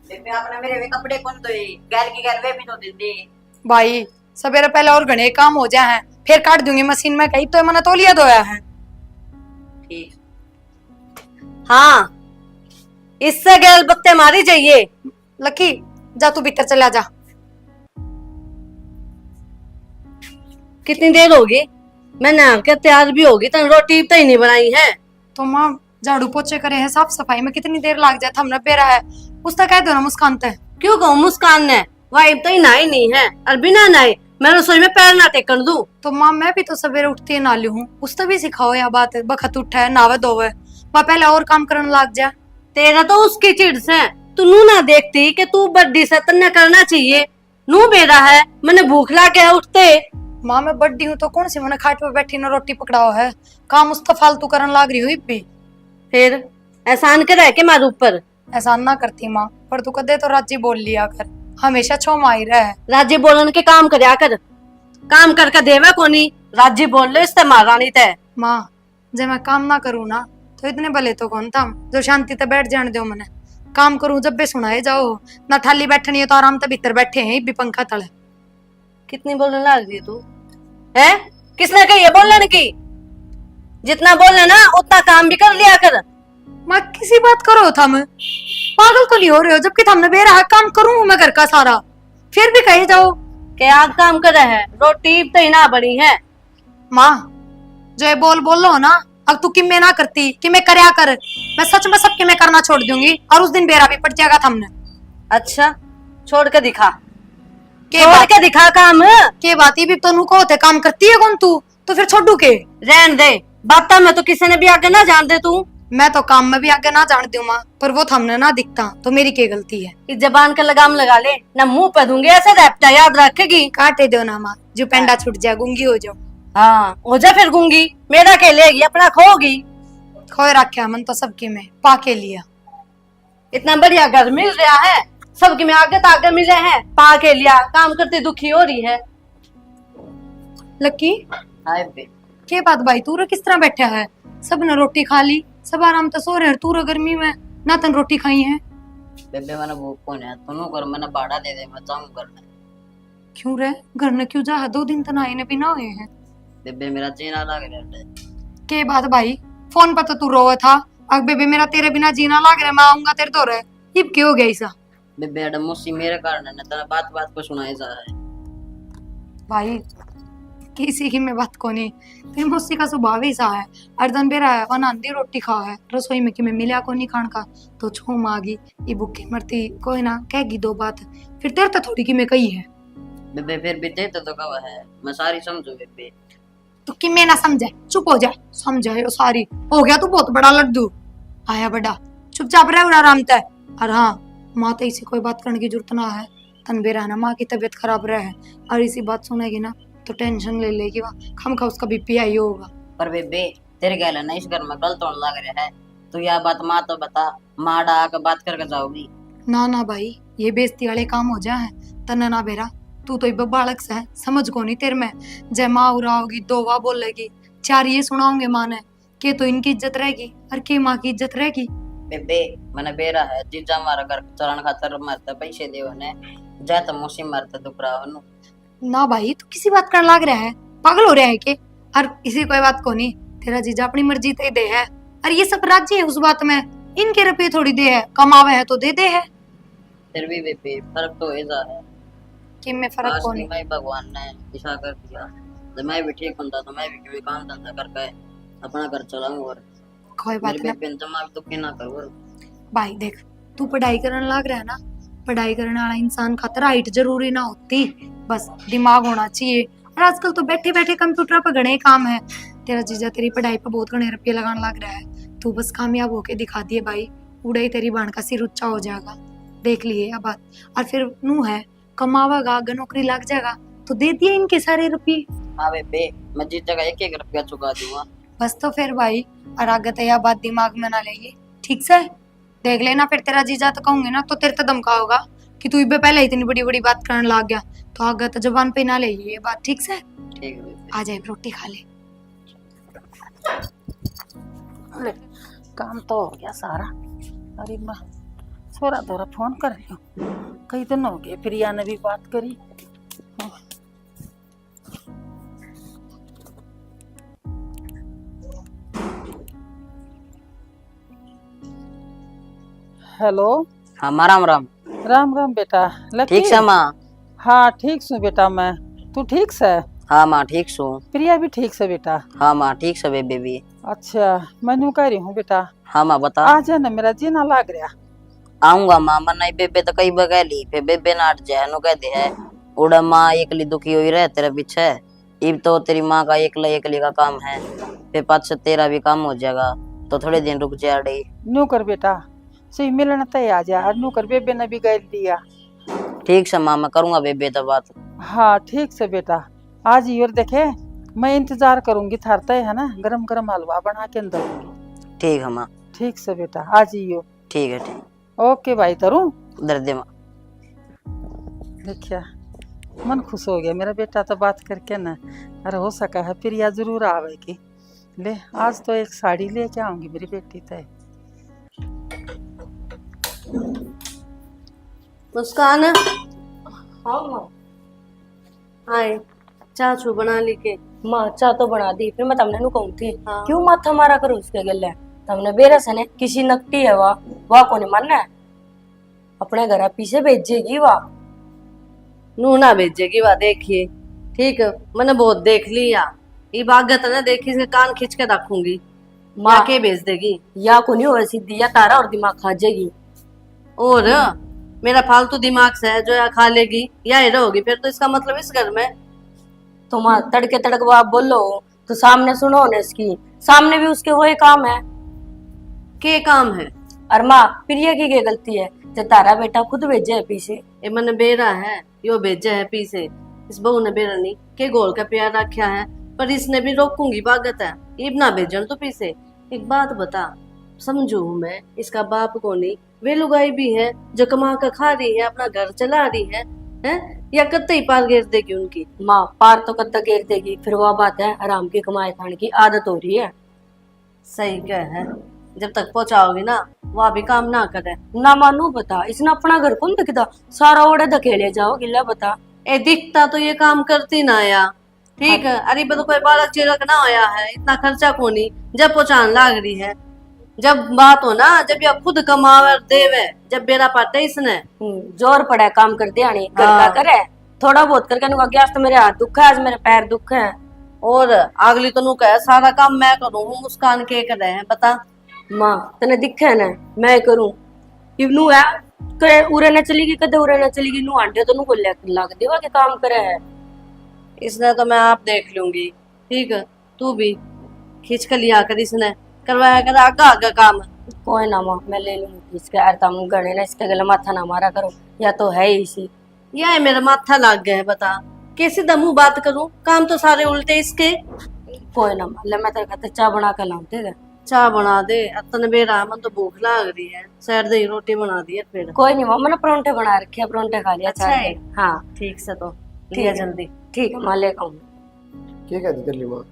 बेबे आपने मेरे वे कपड़े कौन धोए, गैल की गैल वे भी धो देंगे। भाई सवेरे पहले और घने काम हो जाए हैं, फिर काट दूंगी मशीन में, कहीं तो मैंने तौलिया धोया है। ठीक। हाँ, इससे गैल बत्ते मारी चाहिए। लकी जा तू भीतर चला जा। कितनी देर होगी? मैं नहा के तैयार भी होगी तो रोटी तो ही नहीं बनाई है। तो माँ झाड़ू पोछे करे हैं, साफ सफाई में कितनी देर लग जाए, हमने बेरा है उसका कह दो ना मुस्कान ते। क्यों कहूँ मुस्कान ने वाइफ तो ही नहाई नहीं है और बिना नहाए मैं रसोई में पैर ना टेकन दूं। तो माँ मैं भी तो सवेरे उठती है नाली हूँ, उससे भी सिखाओ या बात, बखत उठा है नावे धोवे, वह पहले और काम करने लग जा। तेरा तो उसकी चिड़ से तू नू ना देखती कि तू बड्डी से तन्ने करना चाहिए। नू बेरा है मैंने भूख लाके है उठते। माँ मैं बड्डी हूँ तो कौन सी मैंने खाट पे बैठी ना रोटी पकड़ाओ है, काम उसका फालतू करने लग रही हुई भी। फिर एहसान करे के मारू ऊपर। एहसान ना करती माँ, पर तू कदे तो राजी बोल लिया कर, हमेशा छो माई रहे। राज्य बोलन के काम करया कर, काम करके देवे कोनी। राज्य बोल लो इससे महारानी ते। माँ जब मैं काम ना करूँ ना तो इतने भले तो कौन था जो शांति से बैठ जाने दो, मैंने काम करूँ जब भी सुनाए जाओ ना, ठाली बैठनी है तो आराम से भीतर बैठे हैं भी पंखा तले। कितनी बोलने लग रही तू है? किसने कही है बोलने की? जितना बोलने ना उतना काम भी कर लिया कर। माँ किसी बात करो था, मैं पागल तो नहीं हो रहे हो? जबकि हमने बेरा है काम करूँ मैं घर का सारा, फिर भी कहे जाओ क्या काम करे है? रोटी तो ही ना बनी है। माँ जो ये बोल लो ना, अब तू किम्मे ना करती कि मैं करया कर, मैं सच में सब कि मैं करना छोड़ दूंगी और उस दिन बेरा भी पड़ जाएगा हमने। अच्छा छोड़ के दिखा, के छोड़ बात के दिखा काम। के बात ये भी तो को होते काम करती है कौन तू, तो फिर छोड़ू के? रहन दे बाता में तो किसी ने भी आगे ना जान दे तू। मैं तो काम में भी आगे ना जान दूं माँ, पर वो हमने ना दिखता तो मेरी क्या गलती है? इस जबान का लगाम लगा ले ना, मुंह पे दूंगी ऐसे रैप्टा याद रखेगी। काटे दो ना माँ, जो पेंडा छूट जाए गूंगी हो जाओ। हाँ हो जा फिर गूंगी, मेरा के लेगी अपना खोगी। खोए रखा मन तो सबकी में पाके लिया। इतना बढ़िया घर मिल रहा है, सबकी में आगे तो आगे मिले हैं, पा के लिया, काम करती दुखी हो रही है। लकी हाय बे। के बात भाई, तू रे किस तरह बैठा है? सब ने रोटी खा ली, सब आराम से सो रहे हैं, तू रे गर्मी में ना तन रोटी खाई है। बेबे मैंने भूख कौन है, तुनू कर मैंने भाड़ा दे दे, मैं जाऊँ करने। क्यों रे घर ने क्यों जा, 2 दिन तक आए ने भी ना हुए हैं। बेबे मेरा जीना लग रहा है। के बात भाई, फोन पर तो तू रोवे था, अब बेबे मेरा तेरे बिना जीना लाग रहा है, मैं आऊंगा तेरे तो रे, इब क्यों हो गया ऐसा? बेबे अडम मुसी मेरे कारण है, तेरा बात बात को सुनाए जा रहा है। भाई किसी की मैं बात को नहीं, तेरी मौसी का स्वभाव ही सा है, अर्दन बेरा है और आंधी रोटी खा है रसोई में कि मैं मिला को नहीं खान का, तो छो मागी ये भूखी मरती कोई ना कहेगी 2 बात, फिर तेरे तो थोड़ी की मैं कही है। बेबे फिर भी दे तो कवा है, मैं सारी समझू बेबे। तो कि मैं ना समझे चुप हो जा, समझाए ओ सारी हो गया तू बहुत बड़ा लड्डू आया बड़ा, चुपचाप रह उड़ा आराम तय। और हाँ माँ तो इसी कोई बात करने की जरूरत ना है, तन बेरा ना माँ की तबीयत खराब रहे और इसी बात सुनेगी ना तो टेंशन ले लेगी, वह खम खा उसका बीपी आई होगा। पर बेबे तेरे गैल ना इस घर में गलत होने लग रहा है, तू यह बात माँ तो बता, माँ डा के बात करके जाओगी। ना भाई ये बेइज्जती वाले काम हो जाए तन्ने ना बेरा, तू तो इब बालक से है, समझ को नहीं तेरे में, जय माँ उरा होगी 2 वाह बोलेगी 4 ये सुनाओगे माँ ने के तो इनकी इज्जत रहेगी और के माँ की इज्जत रहेगी। बेबे मैंने बेरा है, जीजा हमारा घर चलाने खातर मरते पैसे दे ने, जा तो मुसी मरते दुपरा वनु। ना भाई तू किसी बात कर लाग रहा है, पागल हो रहा है के? और इसी कोई बात को नहीं, तेरा जीजा अपनी मर्जी ते दे है, और ये सब राज्य है उस बात में, इनके रुपये थोड़ी दे है, कमावे है तो दे है। फिर भी बेबे फर्क तो ऐसा है कि में फर्क को नहीं। मैं भगवान ने ऐसा कर दिया, जब मैं भी ठीक होता तो मैं भी कोई काम धंधा करके अपना घर चलाऊं, और कोई बात मेरे ना बेबे जमा तो के ना करो। भाई देख, तू पढ़ाई करने लग रहा है ना, पढ़ाई करने वाला इंसान खातर हाइट जरूरी ना होती, बस दिमाग होना चाहिए, और आजकल तो बैठे बैठे कंप्यूटर पर घने काम है, तेरा जीजा तेरी पढ़ाई पर बहुत घने रुपये लगाने लग रहा है, तू बस कामयाब होके दिखा दिए भाई, उड़े ही तेरी बाण का सिर ऊंचा हो जाएगा, देख लिए अब बात। और फिर नू है कमावागा अगर नौकरी लग जाएगा तो दे दिए इनके सारे रुपये। हाँ बेबे मैं जिस जगह 1-1 रुपया चुका दूंगा। बस तो फिर भाई, और आगे तो यह बात दिमाग में ना लेगी, ठीक से देख लेना, फिर तेरा जीजा तो कहूंगे ना तो तेरे तो दमका होगा कि तू इबे पहले इतनी बड़ी बड़ी बात करने लग गया, तो आगे तो जबान पे ना ले ये बात, ठीक से? ठीक है बेबे। आ जाए रोटी खा ले। काम तो हो गया सारा, अरे छोरा थोड़ा फोन कर लियो, कई दिन हो गए प्रिया ने भी बात करी। हेलो। हाँ माँ राम राम। राम राम बेटा। लकी? ठीक से माँ? हाँ ठीक सु बेटा मैं, तू ठीक से? हाँ माँ ठीक सू। प्रिया भी ठीक से बेटा? हाँ माँ ठीक से बेबे भी। अच्छा मैं कह रही हूँ बेटा, हाँ माँ बता। आ जा ना, मेरा जीना लाग रहा। आऊंगा माँ, मन नहीं बेबे तो कई बगै ली, फिर बेबे ना हट जाए नो कहते है उड़ा माँ एकली दुखी हुई रहे तेरे पीछे। इब तो तेरी माँ का एकली का काम है, फिर पाँच से तेरा भी काम हो जाएगा, तो थोड़े दिन रुक जा रही। न्यू कर बेटा, सही मिलना तय आ जा, न्यू कर, बेबे ने भी गैल दिया। ठीक से माँ, मैं करूंगा बेबे तो बात। हाँ ठीक से बेटा, आज ही और देखे मैं इंतजार करूंगी थारता है ना, गरम गरम हलवा बना के अंदर दूंगी। ठीक है माँ। ठीक से बेटा, आज ही हो। ठीक है ठीक। ओके भाई तरू। दर्द माँ। देखिया मन खुश हो गया मेरा बेटा तो बात करके ना, अरे हो सका है प्रिया जरूर आवेगी। ले आज तो एक साड़ी लेके आऊंगी मेरी बेटी तय। मुस्कान। हाँ माँ। आए चाह छू बना ली के? माँ चाह तो बना दी, फिर मैं तमने नु कहूं थी हाँ। क्यों माथा मारा करो उसके गले, तमने बेरा सने किसी नकटी है वाह को नहीं मानना है, अपने घर पीछे भेजेगी वाह नू ना भेजेगी वाह। देखिए ठीक है, मैंने बहुत देख लिया, ये बागत ना देखी से कान खींच के रखूंगी। माँ के भेज देगी या को नहीं हो सीधी, या तारा और दिमाग खा जाएगी, और मेरा फालतू दिमाग से है जो या खा लेगी या ये रहोगी, फिर तो इसका मतलब इस घर में तुम तड़के तड़क वो आप बोलो तो सामने सुनो ना, इसकी सामने भी उसके वही काम है। के काम है? और माँ प्रिया की क्या गलती है जो तारा बेटा खुद भेजे है पीछे? ये मैंने बेरा है यो भेजे है पीछे, इस बहू ने बेरा नहीं के गोल का प्यार रखा है, पर इसने भी रोकूंगी बागत है इब ना भेजन तो पीछे। एक बात बता, समझू मैं इसका बाप को नहीं, वे लुगाई भी है जो कमा कर खा रही है, अपना घर चला रही है या कत्ते पार घेर देगी उनकी? माँ पार तो कत्ता घेर देगी, फिर वह बात है आराम की कमाए खाने की आदत हो रही है। सही क्या है, जब तक पहुंचाओगी ना वह भी काम ना करे ना। मानू बता, इसने अपना घर कौन दिखता, सारा ओढ़े धकेले जाओ गिला बता। ए दिखता तो ये काम करती ना या ठीक है। अरे तो कोई बालक चिरक ना होया है, इतना खर्चा को नहीं, जब पहुंचान लाग रही है, जब बात हो ना जब ये खुद कमावे देवे, जब बेरा पाते इसने जोर पड़ा काम कर दिया नहीं कर करे, थोड़ा बहुत करके नुका गया तो मेरे हाथ दुख है, आज मेरे पैर दुख है, और अगली तो नु कहे सारा काम मैं करूं, मुस्कान के करे हैं बता। माँ तने दिखे ना मैं करूं, इवनू है करे उरे न चलेगी, कदे उरे न चलेगी, नु आंटे तो नु को लग देवा के काम करे है इसने, तो मैं आप देख लूंगी ठीक है। तू भी खींच कर लिया कर, इसने करवाया कर आगा आगा काम। कोई ना माँ मैं ले लूंगी खींच के, यार तुम गणे ना इसके गले माथा ना मारा करो, या तो है इसी या है मेरा माथा लग गया है, बता कैसे दमू बात करूं, काम तो सारे उल्टे इसके। कोई ना माँ ले मैं तेरे खाते चाय बना कर लाऊं, ठीक है? चाय बना दे, अतन बेरा मन तो भूख लग रही है, सैर दही रोटी बना दी है फिर। कोई नहीं माँ मैंने परोंठे बना रखे हैं, परोंठे खा लिया। अच्छा है हाँ ठीक से, तो लिया जल्दी। ठीक है माँ ले आऊं। क्या कहती कर ली माँ?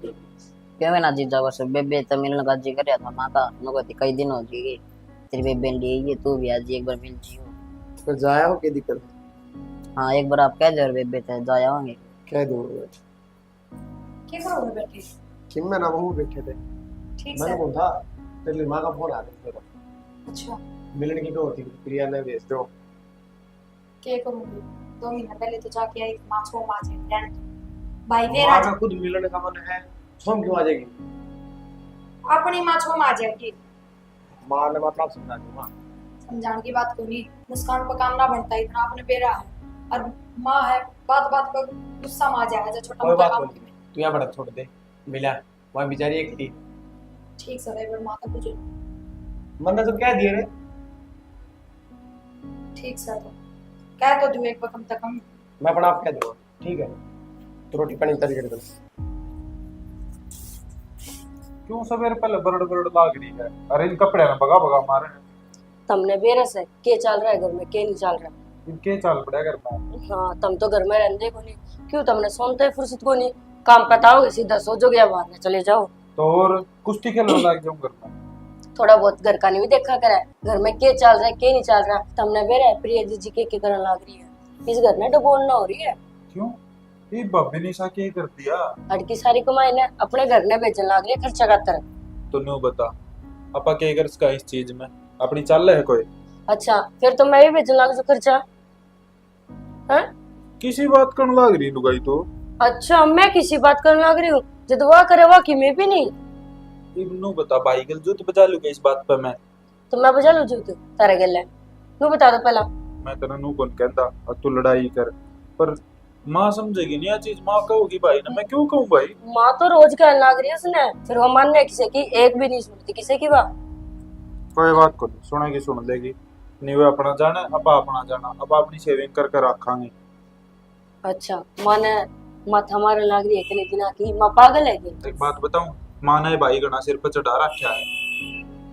क्या ना जीजा बस बेबे तो मिलने का जी कर था माँ का, नो कहती कई दिन हो जाएगी तेरी बेबे ने लिए, तू भी आज एक बार मिल जियो। फिर जाया हो क्या दिक्कत? हाँ एक बार आप कह दो बेबे थे जाया होंगे। कह दूंगा। क्या करोगे बेटी? किम में ना वो बैठे थे, ठीक मैंने है। बोला था तेरी माँ का फोन आ गया था, अच्छा मिलने की तो होती प्रिया ने भेज दो। क्या करूंगी, 2 महीना पहले तो जाके आई माँ छो माँ जे भाई माँ मेरा का खुद मिलने का मन है, सोम क्यों आ जाएगी? अपनी माँ छो माँ जाएगी, माँ ने मतलब समझा दूंगा। समझाने की बात को नहीं, मुस्कान पर काम ना बनता इतना अपने बेरा है, और माँ है बात बात पर गुस्सा में आ जाएगा जो छोटा कोई मोटा बात काम नहीं, तू यहाँ बड़ा छोड़ दे, मिला वहाँ बेचारी एक थी, ठीक से रहे माँ का कुछ मन तो कह दिए रे। ठीक से तो कह तो दूं एक बार कम से कम। मैं अपना आप कह दूंगा ठीक है, तो रोटी पानी तैयारी कर दो। क्यों सवेरे पहले बरड़ बरड़ लाग रही है, अरे इन कपड़े में भगा भगा मारे हैं। तुमने बेरस है के चल रहा है घर में, के नहीं चल रहा? इनके चाल पड़ा घर में। हाँ तुम तो घर में रहने को नहीं, क्यों तुमने सुनते फुर्सत को नहीं, काम पताओगे सीधा सो जो गया बाहर में चले जाओ। तो और कुश्ती खेलने लग जाऊं घर में। थोड़ा बहुत घर का नहीं भी देखा करे, घर में क्या चल रहा है क्या नहीं चल रहा। तुमने बेरे प्रिया जी के करने लग रही है, इस घर में डबोलना हो रही है। क्यों ये भाभी निशा क्या कर दिया? अड़की सारी कमाई ने अपने घर ने बेचने लग रही है खर्चा खातर। तो न्यू बता आपा क्या कर इसका इस चीज में अपनी चल है कोई? अच्छा फिर तो मैं भी बेचने लग जो खर्चा है। किसी बात करने लग रही लुगाई तो। अच्छा मैं किसी बात करने लग रही हूँ, जब वाह करे वाह की मैं भी नहीं। नु बता भाई गल जो तो बचा लूंगा इस बात पे मैं। तो मैं बजा लू जो तू तारे गल है, तू बता दो पहला। मैं तेरा नु कौन कहता और तू लड़ाई कर, पर माँ समझेगी नहीं ये चीज। माँ कहोगी भाई ना, मैं क्यों कहूँ भाई? माँ तो रोज कहने लग रही है उसने, फिर वो मानने किसी की एक भी नहीं सुनती किसी की बात। कोई बात को नहीं सुनेगी, सुन लेगी। नहीं वो अपना जाना अब अपना जाना, अब अपनी सेविंग कर रखांगे। अच्छा माँ ने माथा मारने लग रही है इतने दिना की, माँ पागल है क्या? एक बात बताऊं, माँ ने भाई गणा सिर पर चढ़ा रखा है।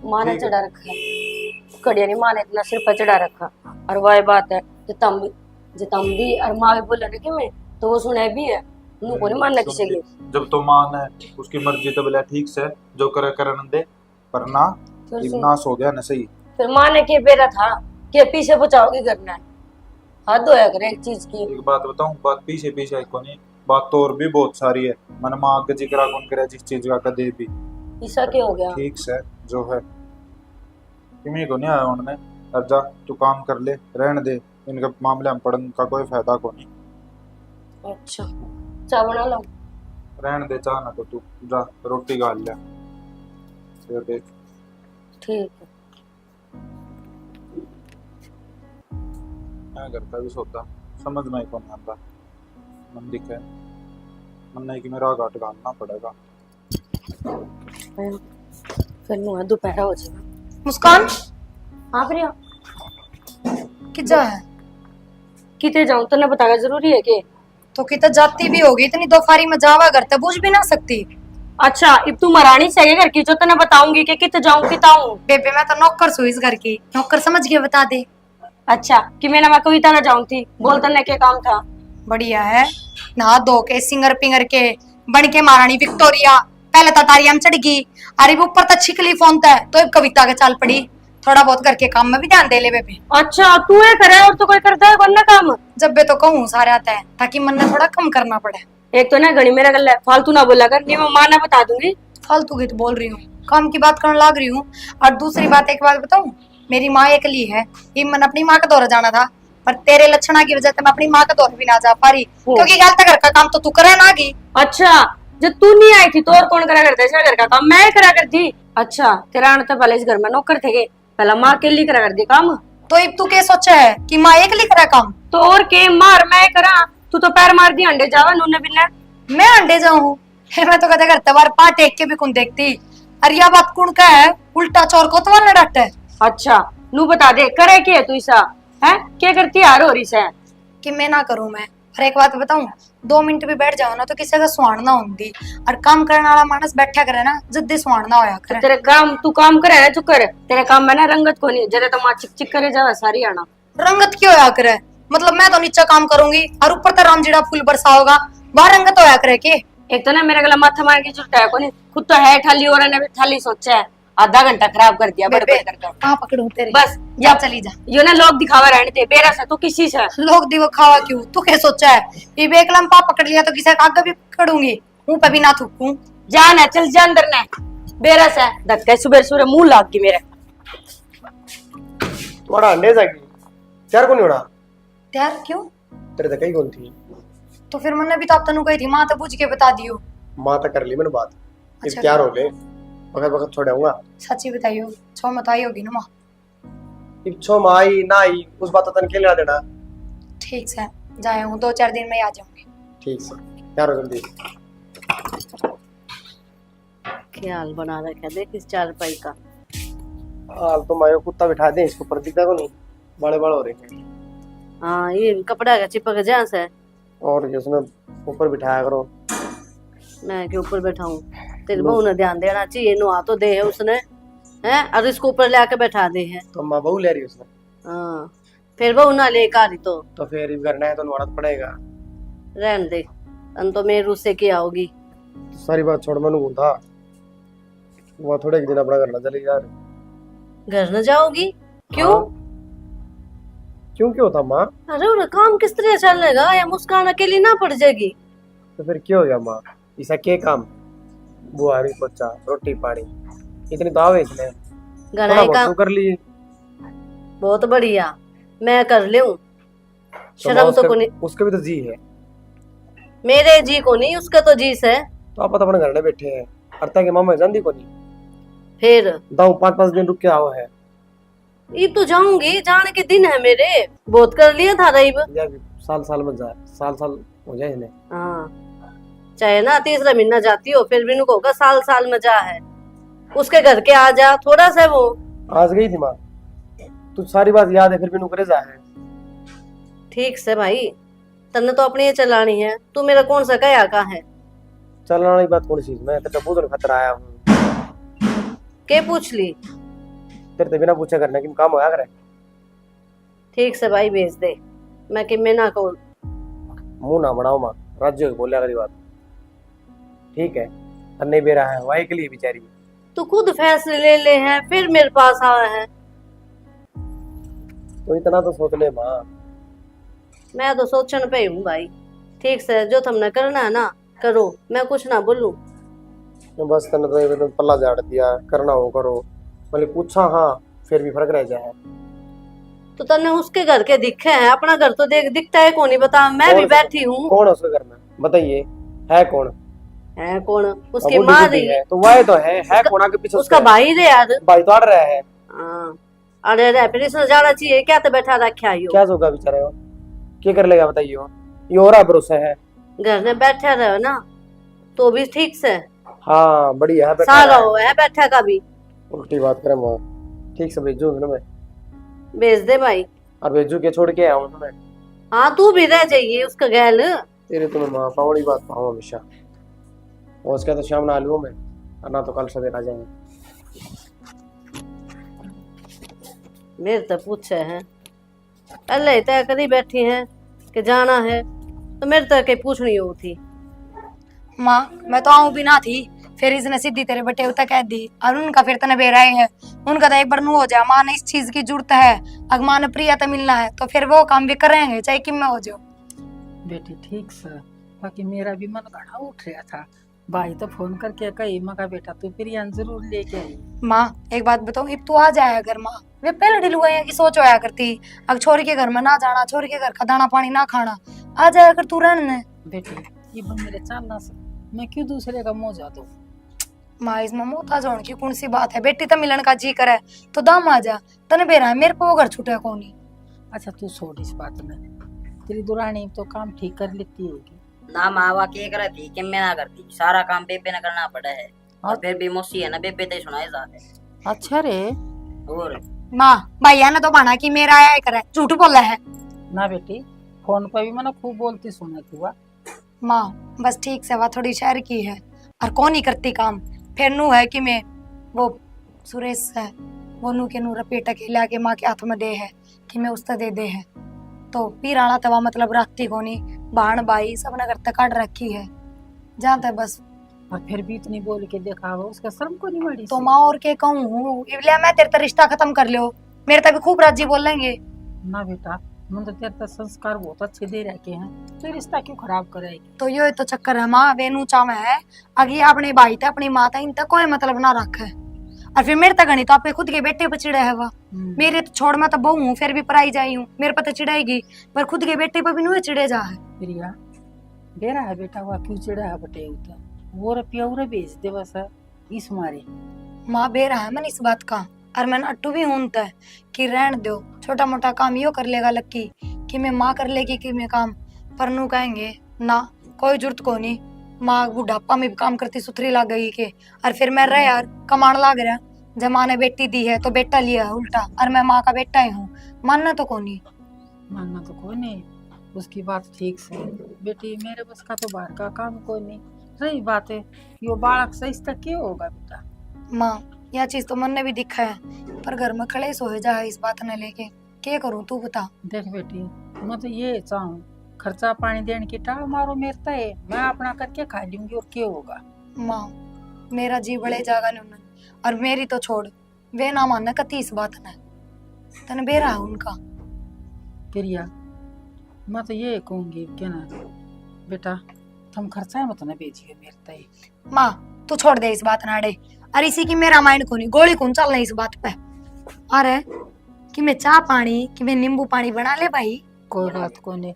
माँ ने ठीक है। चढ़ा रखा है कड़िया नहीं, माँ ने इतना सिर पर चढ़ा रखा। और वह बात है जो तम भी और माँ भी बोले ना कि मैं तो वो सुने भी है, उनको नहीं मानना किसी की। जब तो माँ ने उसकी मर्जी तो बोला ठीक से जो करे करन दे, पर ना फिर सुन- नाश हो गया ना सही। फिर माँ ने क्या बेरा था कि पीछे बचाओगी करना है, हद होया करे एक चीज की। एक बात बताऊं, बात पीछे पीछे को नहीं, बात तो और भी बहुत सारी है। मन माँ आगे जिक्र कौन करे जिस चीज का कदे भी ऐसा क्या हो गया? ठीक से जो है किमी को नहीं आया उनमें। अब जा तू काम कर ले, रहने दे इनके मामले में पड़न का कोई फायदा को नहीं। अच्छा चाय बना लो। रहने दे चाह ना तो तू जा रोटी गाल ले फिर देख। ठीक है। मैं करता भी सोता समझ में ही कौन आता। मन दिखे मन नहीं कि मेरा घाट घालना पड़ेगा। फिर नु दोपहर हो जाएगा। मुस्कान हाँ प्रिया किजा है? किते जाऊं तो ना बताना जरूरी है कि? तो किता जाती भी होगी, इतनी दोफारी में जावा करते बुझ भी ना सकती। अच्छा अब तू महारानी सही घर की जो तने बताऊंगी कि किते जाऊं किताऊं। बेबे मैं तो नौकर सू इस घर की, नौकर समझ के बता दे। अच्छा कि मैं कविता ना जाऊं थी, बोल तने क्या काम था? बढ़िया है, नहा धो के सिंगर पिंगर के बन के महारानी विक्टोरिया पहले तो तारियां में चढ़ गई, अरे वो ऊपर तक छिकली फोन था तो एक कविता के चाल पड़ी। थोड़ा बहुत घर के काम में भी ध्यान दे ले बेबे। अच्छा तू ये करे और तो कोई करता है कौन ना काम? जब बे तो कहूँ सारे आता है ताकि मन ने थोड़ा कम करना पड़े। एक तो ना घड़ी मेरा गल है, फालतू ना बोला कर, नहीं मैं माँ ना बता दूंगी। फालतू की तो बोल रही हूँ, काम की बात करने लग रही हूँ। और दूसरी बात एक बात बताऊं, मेरी माँ अकेली है, ये मन अपनी माँ का दौरा जाना था, पर तेरे लक्षणा की वजह से मैं अपनी माँ का दौरा भी ना जा पा रही, क्योंकि गलत घर का काम तो तू करे ना गी। अच्छा जब तू नहीं आई थी तो और कौन करा करता है घर का काम? मैं करा करती। अच्छा तेरा आने तो पहले इस घर में नौकर थे, पहला माँ अकेली करा कर दी काम। तो अब तू क्या सोचा है कि माँ अकेली करे काम? तो और के मार मैं करा, तू तो पैर मार दी अंडे जावा नूने बिना। मैं अंडे जाऊं? मैं तो कहते करते बार पा टेक के भी कौन देखती। अरे यह बात कौन का है, उल्टा चोर को तो वाला डट है। अच्छा नू बता दे करे के तू ऐसा है क्या करती हार हो रही से? कि मैं ना करूं मैं। और एक बात बताऊं, 2 मिनट भी बैठ जाओ ना तो किसी का सुहान ना होती, और काम करने वाला मानस बैठा करे ना जल्दी सुहान ना होया करे। तेरे काम तू काम करे ना चुप कर, तेरे काम में ना रंगत को नहीं जरा तो माँ चिक चिक करे जावा सारी आना। रंगत क्यों होया करे? मतलब मैं तो नीचे काम करूंगी और ऊपर तो रामजीड़ा फूल बरसा होगा, बाहर रंगत होया करे के? एक तो ना मेरा गला माथा मार के जुटा है कोनी, खुद तो है ठाली और ने भी ठाली सोचा है, आधा घंटा खराब कर दिया बड़बड़ करके। कहाँ पकड़ूं तेरे? बस जा चली जा। यो ना लोग दिखावा रहने थे बेरा से तो किसी से। लोग दिवो खावा क्यों, तू क्या सोचा है? ये बेकलम पा पकड़ लिया तो किसी का आगे भी पकड़ूंगी, मुंह पे भी ना थूकूं। जा ना चल जा अंदर ने बेरा से धक्के सुबह सुबह मुंह लाग गई मेरे। तुम्हारा अंडे जागी त्यार को नहीं उड़ा त्यार क्यों? तेरे तक ही कौन थी? तो फिर मैंने भी तो आप तनु कही थी, माँ तो पूछ के बता दियो। माँ तक कर ली मैंने बात, अच्छा। तैयार हो ले, वक्त वक्त छोड़ाऊंगा। सच्ची बताइयो, छो मत आई होगी ना माँ? इब छो माँ आई ना आई उस बात तन के लेना देना। ठीक से जाए हूँ, 2-4 दिन में ही आ जाऊंगी। ठीक से तैयार हो जल्दी। ख्याल बना रखा देख इस चारपाई का। हाल तो मायो कुत्ता बिठा दे इसको, पर दिखता को नहीं, बड़े बड़े हो रहे हैं। हाँ ये कपड़ा का चिपक जहाँ से, और ये उसने ऊपर बिठाया करो। मैं के ऊपर बैठा हूँ, तेरी बहू ने ध्यान देना चाहिए, नुआ तो दे है उसने है और इसको ऊपर ले आके बैठा दे है। तो माँ बहू ले रही उसने, हाँ फिर बहू ना ले आ रही तो फिर इब करना है तो नवाड़ा तो पड़ेगा। रहने दे, अन तो मेरे उससे क्या होगी। सारी बात छोड़, मैंने बोलता वो थोड़े एक दिन अपना करना चले यार। घर न जाओगी? क्यों? हाँ। क्यों था माँ? अरे और काम किस तरह चलेगा? या मुस्कान अकेली ना पड़ जाएगी? तो फिर क्यों हो गया माँ? ऐसा क्या काम? बुआरी पोछा रोटी पानी इतनी तो आवे इसमें, घर थोड़ा आए बहुत काम तो कर लिए। बहुत बढ़िया, मैं कर लूं। तो शर्म माँ तो कोनी, उसके भी तो जी है। मेरे जी को नहीं, उसका तो जी से। तो आप अपने घर में बैठे हैं, अरता के मामा जानती को नहीं। फिर दाऊ 5-5 दिन रुक के आओ है। ये तो जाऊंगी, जाने के दिन है मेरे। बहुत कर लिया था रईब। या भी साल में जाए, साल हो जाए इन्हें। हाँ, चाहे ना तीसरा महीना जाती हो, फिर भी उनको होगा साल मजा है। उसके घर के आ जा थोड़ा सा वो। आज गई थी माँ, तू सारी बात याद है फिर भी नुकरे जा है। ठीक से भाई, तन्ने तो अपनी ये चलानी है, तू मेरा कौन सा कया का है? चलने वाली बात कौन सी? मैं तेरे बहुत खतरा आया हूँ। के पूछ ली? तेरे ते बिना पूछे करने की काम होया करे। ठीक से भाई भेज दे, मैं कि मैं ना कहूँ। मुंह ना बढ़ाओ माँ, राज्य बोले अगली बात। ठीक है, अन्ने बेरा है वाई के लिए बेचारी। तू खुद फैसले ले हैं, फिर मेरे पास आया है। तो इतना तो सोच ले माँ। मैं तो सोचने पे हूँ भाई। ठीक से जो तुमने करना है ना करो, मैं कुछ ना बोलूं। तो बस तने तो एकदम पल्ला झाड़ दिया, करना हो करो। भले पूछा हाँ, फिर भी फर्क रह जाए। तो तन्ने उसके घर के दिखे हैं, अपना घर तो देख दिखता है कौन ही बता। मैं कौन भी बैठी हूँ। कौन है उसके घर में बताइए? है कौन? है कौन? उसकी अब वो माँ डिप्टी रही है तो वह तो है कौन आगे पीछे? उसका भाई रे यार। भाई तो अड़ रहा है। हाँ, अरे अरे फिर इसने जाना चाहिए क्या? तो बैठा रखा है यो। क्या होगा बेचारे हो? क्या कर लेगा बताइए? ये हो रहा भरोसा है। घर में बैठा रहो ना तो भी ठीक से। हाँ बढ़िया है, बैठा सारा रहा है। हो है बैठा का भी। उल्टी बात करे माँ। ठीक से भेजू ना मैं, भेज दे भाई। और भेजू के छोड़ के आया हूँ मैं। हाँ तू भी रह जाइए उसका गैल। तेरे तो मैं माँ पावड़ी बात पाऊँ हमेशा। और उसका तो शाम ना लूँ मैं, और ना तो कल सवेरा जाएंगे। मेरे तो पूछे हैं पहले तय करी बैठी है कि जाना है, तो मेरे तो कहीं पूछनी हो थी। माँ मैं तो आऊं भी ना थी, फिर इसने सीधी तेरे बटे उतर कह दी। और उनका फिर तने बेराए है, उनका तो एक बार नू हो जाए माँ ने इस चीज की जरूरत है, अगर माँ ने प्रिया तो मिलना है तो फिर वो काम भी करेंगे चाहे कि मैं हो जाओ। बेटी ठीक से, बाकी मेरा भी मन घड़ा उठ रहा था। भाई तो फोन करके कही मगा बेटा तू प्रिया जरूर लेके आई। माँ एक बात बताऊं, अब तू आ जाया अगर माँ वे पहले डिलुआ की सोच होया करती, अगर छोरी के घर में ना जाना, छोरी के घर का दाना पानी ना खाना, आ जाया कर तू रहने। बेटी ये बन मेरे चालना से मैं क्यों दूसरे का मुंह जा दूं? माँ इसमें मोहताज होने की कौन सी बात है? बेटी तो मिलन का जी करे तो दाम आ जा, तने बेरा है मेरे को घर छूटे कोनी। अच्छा तू छोड़ इस बात में, तेरी दुरानी तो काम ठीक कर लेती होगी ना मावा के करती कि मैं ना करती, सारा काम बेबे ने करना पड़ा है। और फिर भी मौसी है ना, बेबे ते सुनाए जाते। अच्छा रे। और माँ भैया ने तो बना कि मेरा आया करे, झूठ बोला है। ना बेटी फोन पर भी मैंने खूब बोलती सुना थी वह। माँ बस ठीक से वह थोड़ी शहर की है और कौन ही करती काम। फिर नू है कि मैं वो सुरेश है, वो नू के नू रपेटा के लाके माँ के हाथ में दे है कि मैं उससे दे है, तो पीराना तवा मतलब रखती कोनी, बाण बाई सब ने करते काट रखी है जानते बस। और फिर भी इतनी बोल के देखा वो उसका शर्म को नहीं मड़ी तो माँ और के कहूँ, इसलिए मैं तेरे रिश्ता खत्म कर लियो, मेरे तक भी खूब राजी बोलेंगे। ना बेटा मन तो तेरे संस्कार बहुत अच्छे दे रखे हैं, तो रिश्ता क्यों खराब करेगी? तो यो तो चक्कर है माँ, वेनू चावे है अगी अपने भाई था अपनी माँ था, इन तक कोई मतलब ना रखे। और फिर मेरे तक गणी तो आपके खुद के बेटे पे चिड़े है वह। मेरे तो छोड़ मैं तो बहू हूँ, फिर भी पराई जाई हूँ, मेरे पे तो चिड़ाएगी, पर खुद के बेटे पे भी नहीं चिड़े जा है। प्रिया बेरा है बेटा वह क्यों चिड़ा है बटे उतर वो रुपया उरे भेज दे बस इस मारे। माँ बेरा है मन इस बात का, और मैंने अट्टू भी हूं तय कि रहन दो, छोटा मोटा काम यो कर लेगा लक्की कि मैं माँ कर लेगी कि मैं काम, पर नू कहेंगे ना कोई जरूरत को नहीं, माँ बुढ़ापा में भी काम करती सुथरी लग गई के। और फिर मैं रह यार कमाण लाग रहा, जब माँ ने बेटी दी है तो बेटा लिया है उल्टा, और मैं माँ का बेटा ही हूँ, मानना तो कौन नहीं। मानना तो कोई नहीं, उसकी बात ठीक से बेटी मेरे बस का तो बाहर का काम कोई नहीं। सही बात है, यो बालक सही तक क्यों होगा बेटा? माँ यह चीज तो मन ने भी दिखा है, पर घर में खड़े सोए जा है इस बात ने लेके, क्या करूँ तू बता। देख बेटी मैं तो ये चाहूँ खर्चा पानी देने की टाल मारो मेरे तय, मैं अपना करके खा लूंगी और क्या होगा। माँ मेरा जी बड़े जागा नहीं, और मेरी तो छोड़, वे ना मानने कती इस बात ने तने बेरा है उनका। प्रिया मैं तो ये कहूंगी क्या ना बेटा तुम खर्चा मत ना भेजिए मेरे तय। माँ तू छोड़ दे इस बात नाड़े। अरे इसी की मेरा माइंड को नहीं गोली कौन चल रही इस बात पे। अरे कि मैं चाह पानी कि मैं नींबू पानी बना ले भाई। कोई बात को नहीं।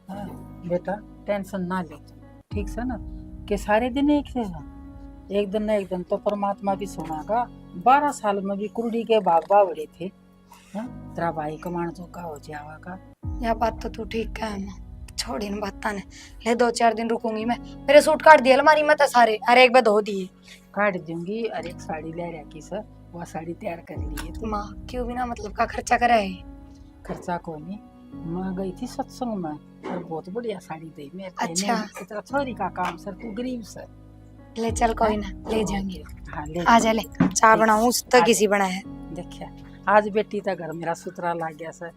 हाँ, बेटा टेंशन ना ले ठीक से ना कि सारे दिन एक से ना एक दिन ना एक दिन तो परमात्मा भी सुनागा। 12 साल में भी कुर्डी के बागबा बड़े थे। हाँ, तेरा भाई कमांड जोगा हो जाएगा। यह बात तो तू ठीक कह माँ छोड़ इन बातों ने। ले 2-4 दिन रुकूंगी मैं। मेरे सूट काट दिए अलमारी में तो सारे अरे एक बार धो दिए। काट दूंगी और एक साड़ी ले रखी सर वो साड़ी तैयार कर ली है। माँ क्यों बिना मतलब का खर्चा करे है। खर्चा को नहीं मैं गई थी सत्संग में और बहुत बढ़िया साड़ी दी मैं। अच्छा। तेरा छोरी का काम सर तू गरीब सर। ले चल कोई ना ले जाएंगे। हाँ ले आ जा ले चाय बनाऊं तो किसी बना है। देखिए आज बेटी का घर मेरा सुथरा लग गया सर।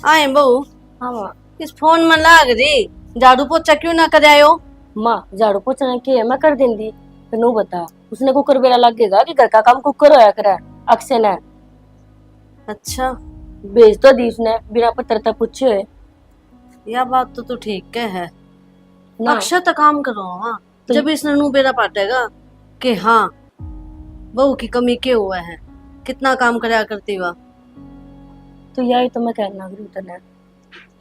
आए बहू। हाँ माँ इस फोन में लाग रही झाड़ू पोछा क्यों ना करायो। माँ झाड़ू पोछा ने किया मैं कर देंगी फिर नू बता उसने कुकर बेरा लगेगा कि घर का काम कुकर होया करे अक्सर ने। अच्छा भेज तो दी उसने बिना पत्रता पूछे हुए। यह बात तो तू ठीक है अक्षय तो काम करो। हाँ जब इसने नू बेरा पाटेगा कि हाँ बहू की कमी क्या हुआ है कितना काम कराया करती हुआ। तो यही तो मैं कहना तने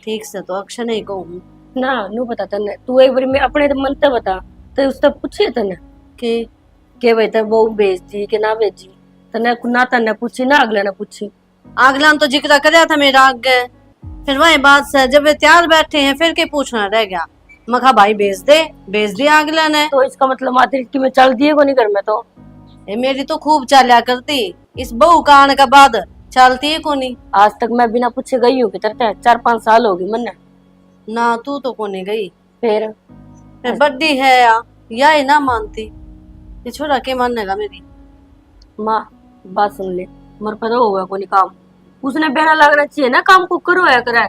ठीक से तो अक्षय नहीं कहूँ ना नू बता तने तू एक बार मैं अपने मन से बता तो उससे पूछे तने के भाई तो बहू भेजती कि ना भेजी तने ना तने पूछी ना अगले ने पूछी। अगला तो जिक्र कराया था मेरा आगे फिर वही बात से जब वे तैयार बैठे हैं फिर के पूछना रह गया। मखा भाई भेज दिया अगला ने। तो इसका मतलब मात्र की मैं चल दिए को नहीं घर में तो मेरी तो खूब चालिया करती इस बहू का आने के बाद चलती है को नहीं। आज तक मैं बिना पूछे गई हूँ किधर 4-5 साल होगी मन ना तू तो को नहीं गई। फिर बड्डी है या ही ना मानती ये छोड़ा के मानेगा मेरी। माँ बात सुन ले मर पर होगा कोई काम उसने बेरा लगना चाहिए ना काम कुकर होया करे।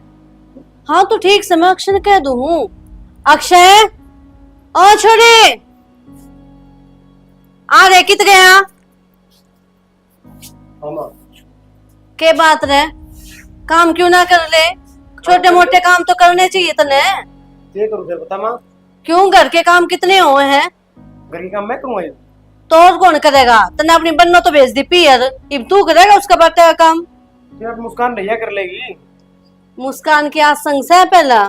हाँ तो ठीक से मैं अक्षय कह दू हूँ अक्षय ओ छोड़े आ रे कित गया के बात रे काम क्यों ना कर ले छोटे मोटे काम तो करने चाहिए तने। ये करूँ फिर बता माँ क्यों घर के काम कितने हुए हैं। घर के काम मैं करूँगा तो और कौन करेगा तने अपनी बन्नो तो भेज दी पियर अब तू करेगा उसका बाटा का काम। यार मुस्कान भैया कर लेगी। मुस्कान की आज संग से पहला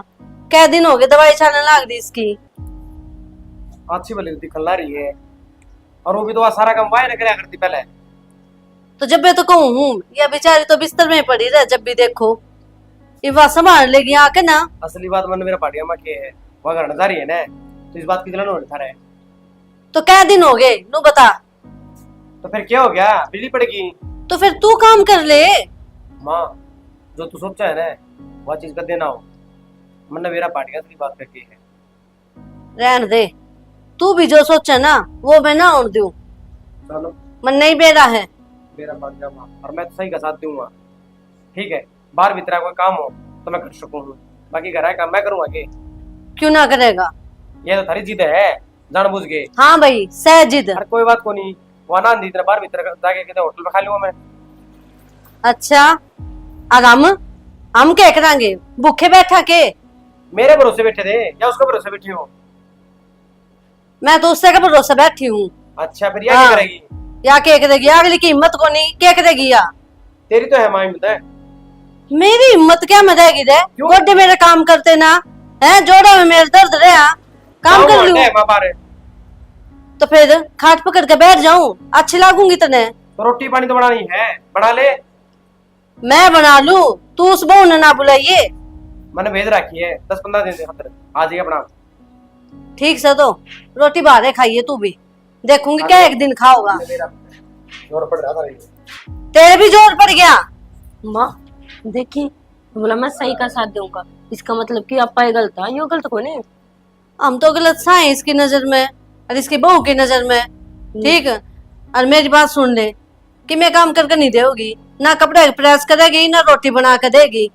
कै दिन हो गए दवाई चलने लग दी इसकी। अच्छी भली दिखल रही है और वो भी तो सारा काम वाई ने कराया करती पहले। तो जब मैं तो कहूँ हूँ यह बेचारी तो बिस्तर में पड़ी रहे जब भी देखो ये बात संभाल लेगी आके ना। असली बात मन मेरा पाटिया में के है वहाँ घर नजर है ना तो इस बात की जलन होने था रहे। तो कै दिन हो गए नू बता। तो फिर क्या हो गया बिजली पड़ेगी तो फिर तू काम कर ले। माँ जो तू सोचा है ना वह चीज कर देना हो मन मेरा पाटिया की बात करके है। रहन दे तू भी जो सोचा ना वो मैं ना उड़ दूं चलो मन नहीं बेरा है मेरा पाट गया माँ और मैं तो सही का साथ दूंगा ठीक है। बाहर भीतर कोई काम हो तो मैं कर सकूँ बाकी घर आए काम मैं करूँगा के क्यों ना करेगा। ये तो थारी जिद है जान बुझ गए। हाँ भाई सहजिद। अरे कोई बात को नहीं वहाँ ना दी बाहर भीतर जाके कितने होटल में खा लूंगा मैं। अच्छा और हम क्या करांगे भूखे बैठा के। मेरे भरोसे बैठे थे या उसके भरोसे बैठी हो। मैं तो उससे का भरोसा बैठी हूँ। अच्छा फिर क्या करेगी या क्या करेगी अगली की हिम्मत को नहीं क्या करेगी या तेरी तो है माँ हिम्मत है। मेरी हिम्मत क्या में रहेगी रे गोडे मेरे काम करते ना है जोड़ा में मेरे दर्द रहा काम कर लूं तो फिर खाट पकड़ के बैठ जाऊं अच्छी लागूंगी तने। तो रोटी पानी तो बनानी है बना ले। मैं बना लूं तू उस बहू ने ना बुलाइए। मैंने भेज रखी है 10-15 दिन से खतर आ जाइए बना। ठीक से तो रोटी बाहर खाइए तू भी देखूंगी क्या एक दिन खाओगा। जोर पड़ रहा था तेरे भी जोर पड़ गया। माँ देखी बोला मैं सही का साथ दूंगा इसका मतलब कि आपा ये गलत है यो गलत कौन है। हम तो गलत सा है इसकी नजर में और इसकी बहू की नजर में ठीक है। और मेरी बात सुन ले कि मैं काम करके नहीं देगी ना कपड़े प्रेस करेगी ना रोटी बना के देगी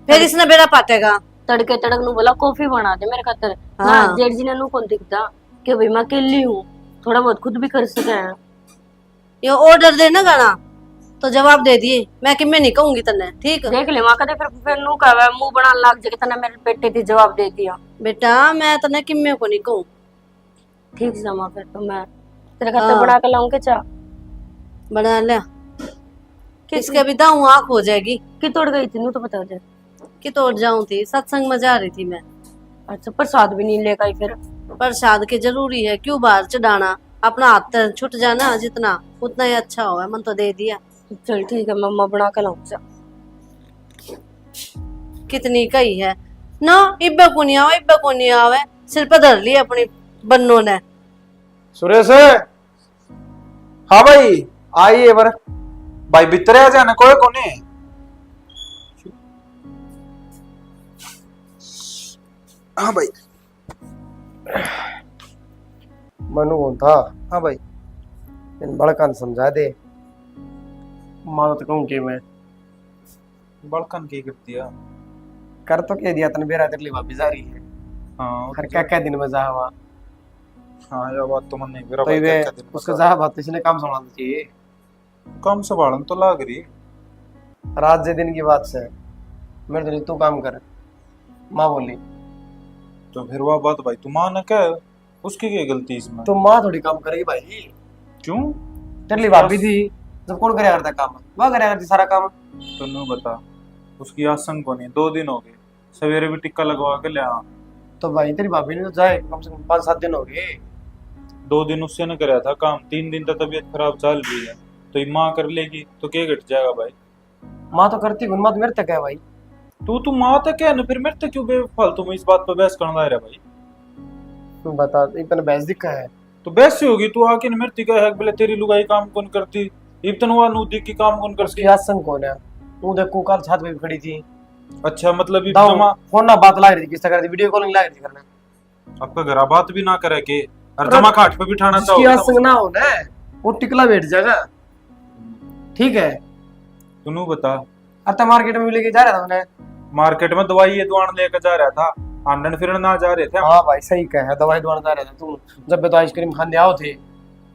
फिर इसने बेरा पाटेगा। तड़के तड़क नु बोला कॉफी बना दे मेरे खातर। हाँ। हाँ जेठ जी ने नु कौन दिखता कि भाई मैं अकेली हूँ थोड़ा बहुत खुद भी कर सके हैं। ये ऑर्डर देना गाना तो जवाब दे दिए, मैं कि मैं नहीं कहूंगी तने, ठीक है? देख ले माँ कदे फिर नू कहवे मुंह बना लाग जे तना मेरे बेटे दी जवाब दे दिया। बेटा मैं तने कि मैं को नहीं कहूं। ठीक से माँ फिर तो मैं तेरे खाते हाँ। बना के लाऊं के चाह बना लिया किसके भी दाऊ आंख हो जाएगी कि तोड़ गई थी नू तो बता दे। कि तोड़ जाऊं थी, सत्संग में जा रही थी मैं। अच्छा प्रसाद भी नहीं लेकर आई फिर? प्रसाद के जरूरी है क्यों बाहर चढ़ाना, अपना हाथ छुट जाना जितना उतना ही अच्छा हो, मन तो दे दिया। चल ठीक है मम्मा बना के लाऊं चाह। कितनी कही है ना, इब्बे को नहीं आवे, सिर पर धर ली अपनी बन्नों ने। सुरेश, हाँ भाई आइए बर भाई भीतरे आ जाने कोई कोने। हाँ भाई। मनु कौन था? हाँ भाई। इन बड़का ने समझा दे। माँ तो कहूँ कि मैं बड़कन की कर दिया। कर तो कह दिया तन बेरा तेरे लिए वापिस आ रही है। हाँ हर क्या क्या दिन में जा हुआ हाँ यह बात तो मन नहीं मेरा तो भाई ये क्या दिन उसका जा बात तो इसने काम संभालना चाहिए। कम संभालन तो लाग रही। रात से दिन की बात से मेरे तो नहीं तू काम कर, माँ बोली। तो फिर वह बात भाई तू मान क्या है? उसकी क्या गलती इसमें? तो माँ थोड़ी काम करेगी भाई, क्यों? तेरे लिए भाभी थी, जब कौन करे करता काम, वह करे करती सारा काम। तो नू बता, उसकी आसन को नहीं 2 दिन हो गए, सवेरे भी टिक्का लगवा के ले आ। तो भाई तेरी भाभी ने तो जाए कम से कम 5-7 दिन हो गए। 2 दिन उससे न कराया था काम, 3 दिन तक तबीयत खराब चल रही है, तो ये माँ कर लेगी तो क्या घट जाएगा भाई? माँ तो करती गुन, माँ तो मेरे तक है भाई। तू माँ तक है ना, फिर मेरे तक क्यों बेफालतू में इस बात पर बहस करना रहा भाई? तू बता, इतना बहस दिखा है तो बहस से होगी, तू आके न मेरे का है बोले तेरी लुगाई काम कौन करती, इतना हुआ नू दी की काम कौन उसकी करती? आसन कौन है? वो देखो कल छत पे भी खड़ी थी, अच्छा मतलब ये दाऊ जमा फोन ना बात लग रही थी, किससे कर रही थी, वीडियो कॉलिंग लग रही थी करना। आपका घर बात भी ना करे के और जमा खाट पे बिठाना जिसकी चाहो आसन ना हो ना वो टिकला बैठ जाएगा, ठीक है? तू बता। अब तो मार्केट में भी लेके जा रहा था उन्हें। मार्केट में दवाई ये दुकान लेकर जा रहा था, आंदन फिरन ना जा रहे थे हम। हाँ भाई सही कहा, दवाई दुकान जा रहे थे तू, जब भी तो आइसक्रीम खाने आओ थे,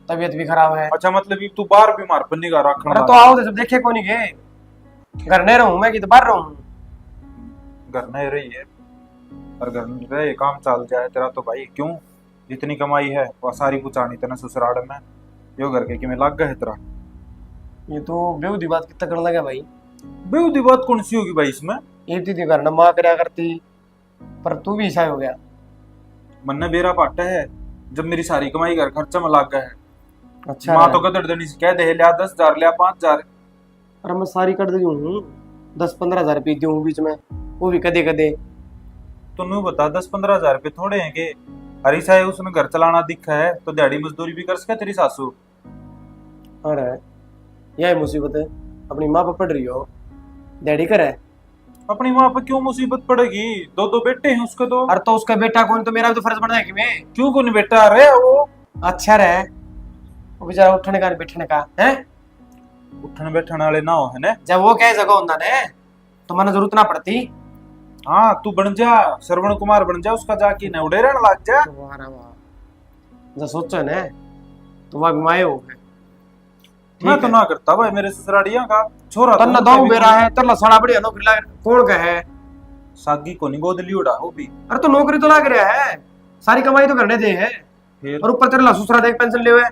तबीयत भी खराब है। अच्छा मतलब ये तू बाहर बीमार पन्नी का रखना। अरे तो आओ थे, जब देखे कौन नहीं गए, घर नहीं रहूं मैं कि तो बाहर रहूं। घर नहीं रही है और घर में रहे काम चल जाए तेरा तो भाई, क्यों जितनी कमाई है वह सारी पुचानी तेना ससुराल में यो घर के कि मैं लग गए तेरा। ये तो बेहूदी बात कितना करने लगा भाई। बेहूदी बात कौन सी होगी भाई इसमें? ये थी घर माँ करया करती, पर तू भी ऐसा हो गया। मन ने बेरा पाटा है, जब मेरी सारी कमाई घर खर्चा में लग गया है। अच्छा माँ तो गदड़ देनी से कह दे लिया 10,000 लिया 5,000। अरे मैं सारी कर दी हूँ, 10-15 हजार पीती हूँ बीच में, वो भी कदे कदे। तो नू बता 10-15 हजार रुपये थोड़े हैं के? हरी साहे उसने घर चलाना दिखा है तो दिहाड़ी मजदूरी भी कर सके तेरी सासू। अरे यह मुसीबत है, अपनी माँ पर पड़ रही हो, डैडी करे। अपनी माँ पे क्यों मुसीबत पड़ेगी? 2 बेटे हैं उसके तो। अरे तो उसका बेटा कौन, तो मेरा भी तो फर्ज बनता है कि मैं। क्यों कौन बेटा रहे वो? अच्छा रहे वो बेचारा उठने का बैठने का है, उठने बैठने वाले ना हो है ना। जब वो कहे जगह होता ने तो मैंने जरूरत ना पड़ती। हाँ तू बन जा श्रवण कुमार बन जा उसका, जाके न उड़े रहने लग जा। वाह रे वाह, जो सोचो ने तो वह बीमाए हो गए। मैं तो ना करता भाई, मेरे ससुरालिया का छोरा तन्ना दाऊ बेरा है, तरला साड़ा बढ़िया नौकरी लाग, कौन का है? सागी को नहीं गोद लियोड़ा हो भी। अरे तो नौकरी तो लाग रहा है, सारी कमाई तो करने दे है, फिर और ऊपर तेरा ससुरा देख पेंशन ले हुए।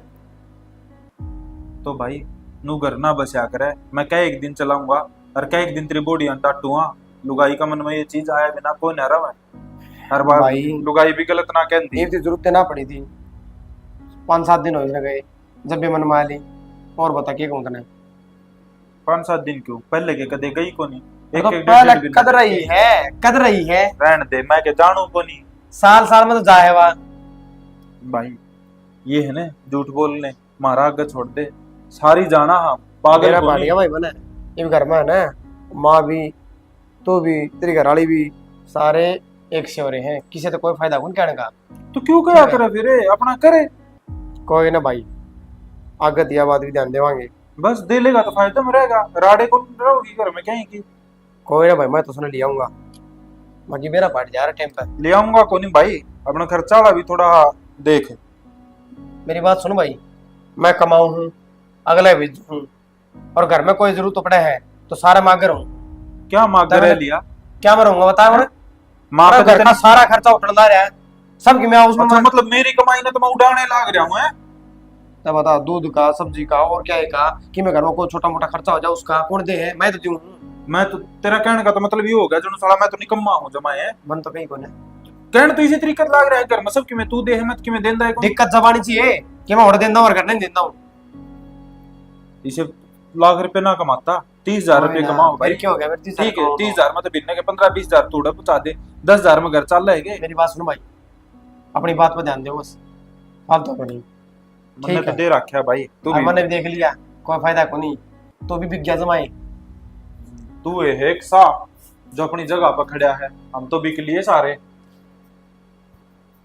तो भाई नू घर ना बसा करे, मैं क्या एक दिन चलाऊंगा और क्या एक दिन तेरी बॉडी डांटूंगा। लुगाई का मन में ये चीज आया बिना कोई न रहा है। हर बार भाई लुगाई भी गलत ना कहती। ये जरूरत ना पड़ी थी, 5-7 दिन हो गए जब भी मन मा ली। और बता के कौन तने 5-7 दिन क्यों, पहले के कदे गई को नहीं। तो पहले कद रही है, कद रही है। रहने दे, मैं के जानू को नहीं। साल साल में तो जाए वहां भाई ये है ना झूठ बोलने, मारा आगे छोड़ दे सारी जाना हम पागल मेरा को पानी नहीं। है भाई बने ये घर में है ना, माँ भी तो भी तेरी घरवाली भी सारे एक से हो रहे हैं, किसी तो कोई फायदा कौन कहने का। तो क्यों क्या करे फिर अपना करे। कोई ना भाई, आगे दिया बात भी ध्यान देवांगे। बस दे लेगा तो फायदा में रहेगा, राडे को नहीं रहोगी घर में कहीं की। कोई ना भाई, मैं तो सुन लिया आऊंगा, बाकी मेरा पार्ट जा रहा टाइम पर। ले आऊंगा को नहीं भाई, अपना खर्चा वाला भी थोड़ा देख। मेरी बात सुन भाई, मैं कमाऊं हूँ, अगले भी हूँ, और घर में कोई जरूरत पड़े है तो सारा मांग रहूं। क्या मांग रहे लिया? क्या मैं रहूंगा बताओ ना? माँ अरे का घर का सारा खर्चा उठा रहा है सबकी, मैं उसमें अच्छा, मतलब मेरी कमाई ने तो मैं उड़ाने लाग रहा हूँ है? तो बता, दूध का, सब्जी का और क्या है का कि मैं घर में कोई छोटा मोटा खर्चा हो जाए उसका कौन दे है? मैं तो दूं। मैं तो तेरा कहने का तो मतलब ये हो गया जो साला मैं तो निकम्मा हूँ जमा है। मन तो कहीं कोने कहने तो इसी तरीके लाग रहा है घर में सब कि मैं तू दे है मत कि मैं देंदा है कौन? दिक्कत जबानी चाहिए कि मैं और देता हूँ और घर नहीं देता हूँ। इसे लाख रुपए ना कमाता, 30,000 रुपए कमाओ भाई। फिर क्या हो गया? फिर 30,000 ठीक है, 30,000 में तो बिकने के 15-20,000 तू उड़ा पहुंचा दे, 10,000 में घर चल रहे मेरी बात सुनो भाई, अपनी बात पर ध्यान दो बस, फालतू को नहीं। मैंने ठीक तो है। दे रखा है भाई। तू और भी मैंने भी देख लिया, कोई फायदा को नहीं, तो भी बिक गया जमाई। तू है एक सा जो अपनी जगह पर खड़ा है, हम तो बिक लिए सारे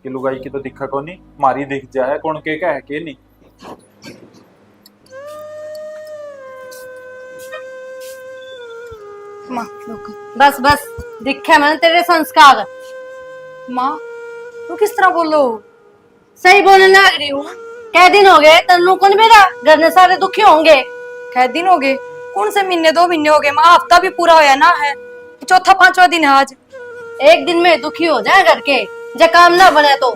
कि लुगाई की तो दिखा को नहीं, मारी दिख जाए कौन के क्या है के नहीं। माँ रुक। बस बस दिखे मैंने तेरे संस्कार। माँ तू किस तरह बोलो? सही बोलने लग रही हूँ। कै दिन हो गए तन्नू कौन मेरा घर में सारे दुखी होंगे। कै दिन हो गए? कौन से महीने 2 महीने हो गए माँ, हफ्ता भी पूरा होया ना है, चौथा 5वां दिन है आज। एक दिन में दुखी हो जाए घर के, जब काम ना बने तो।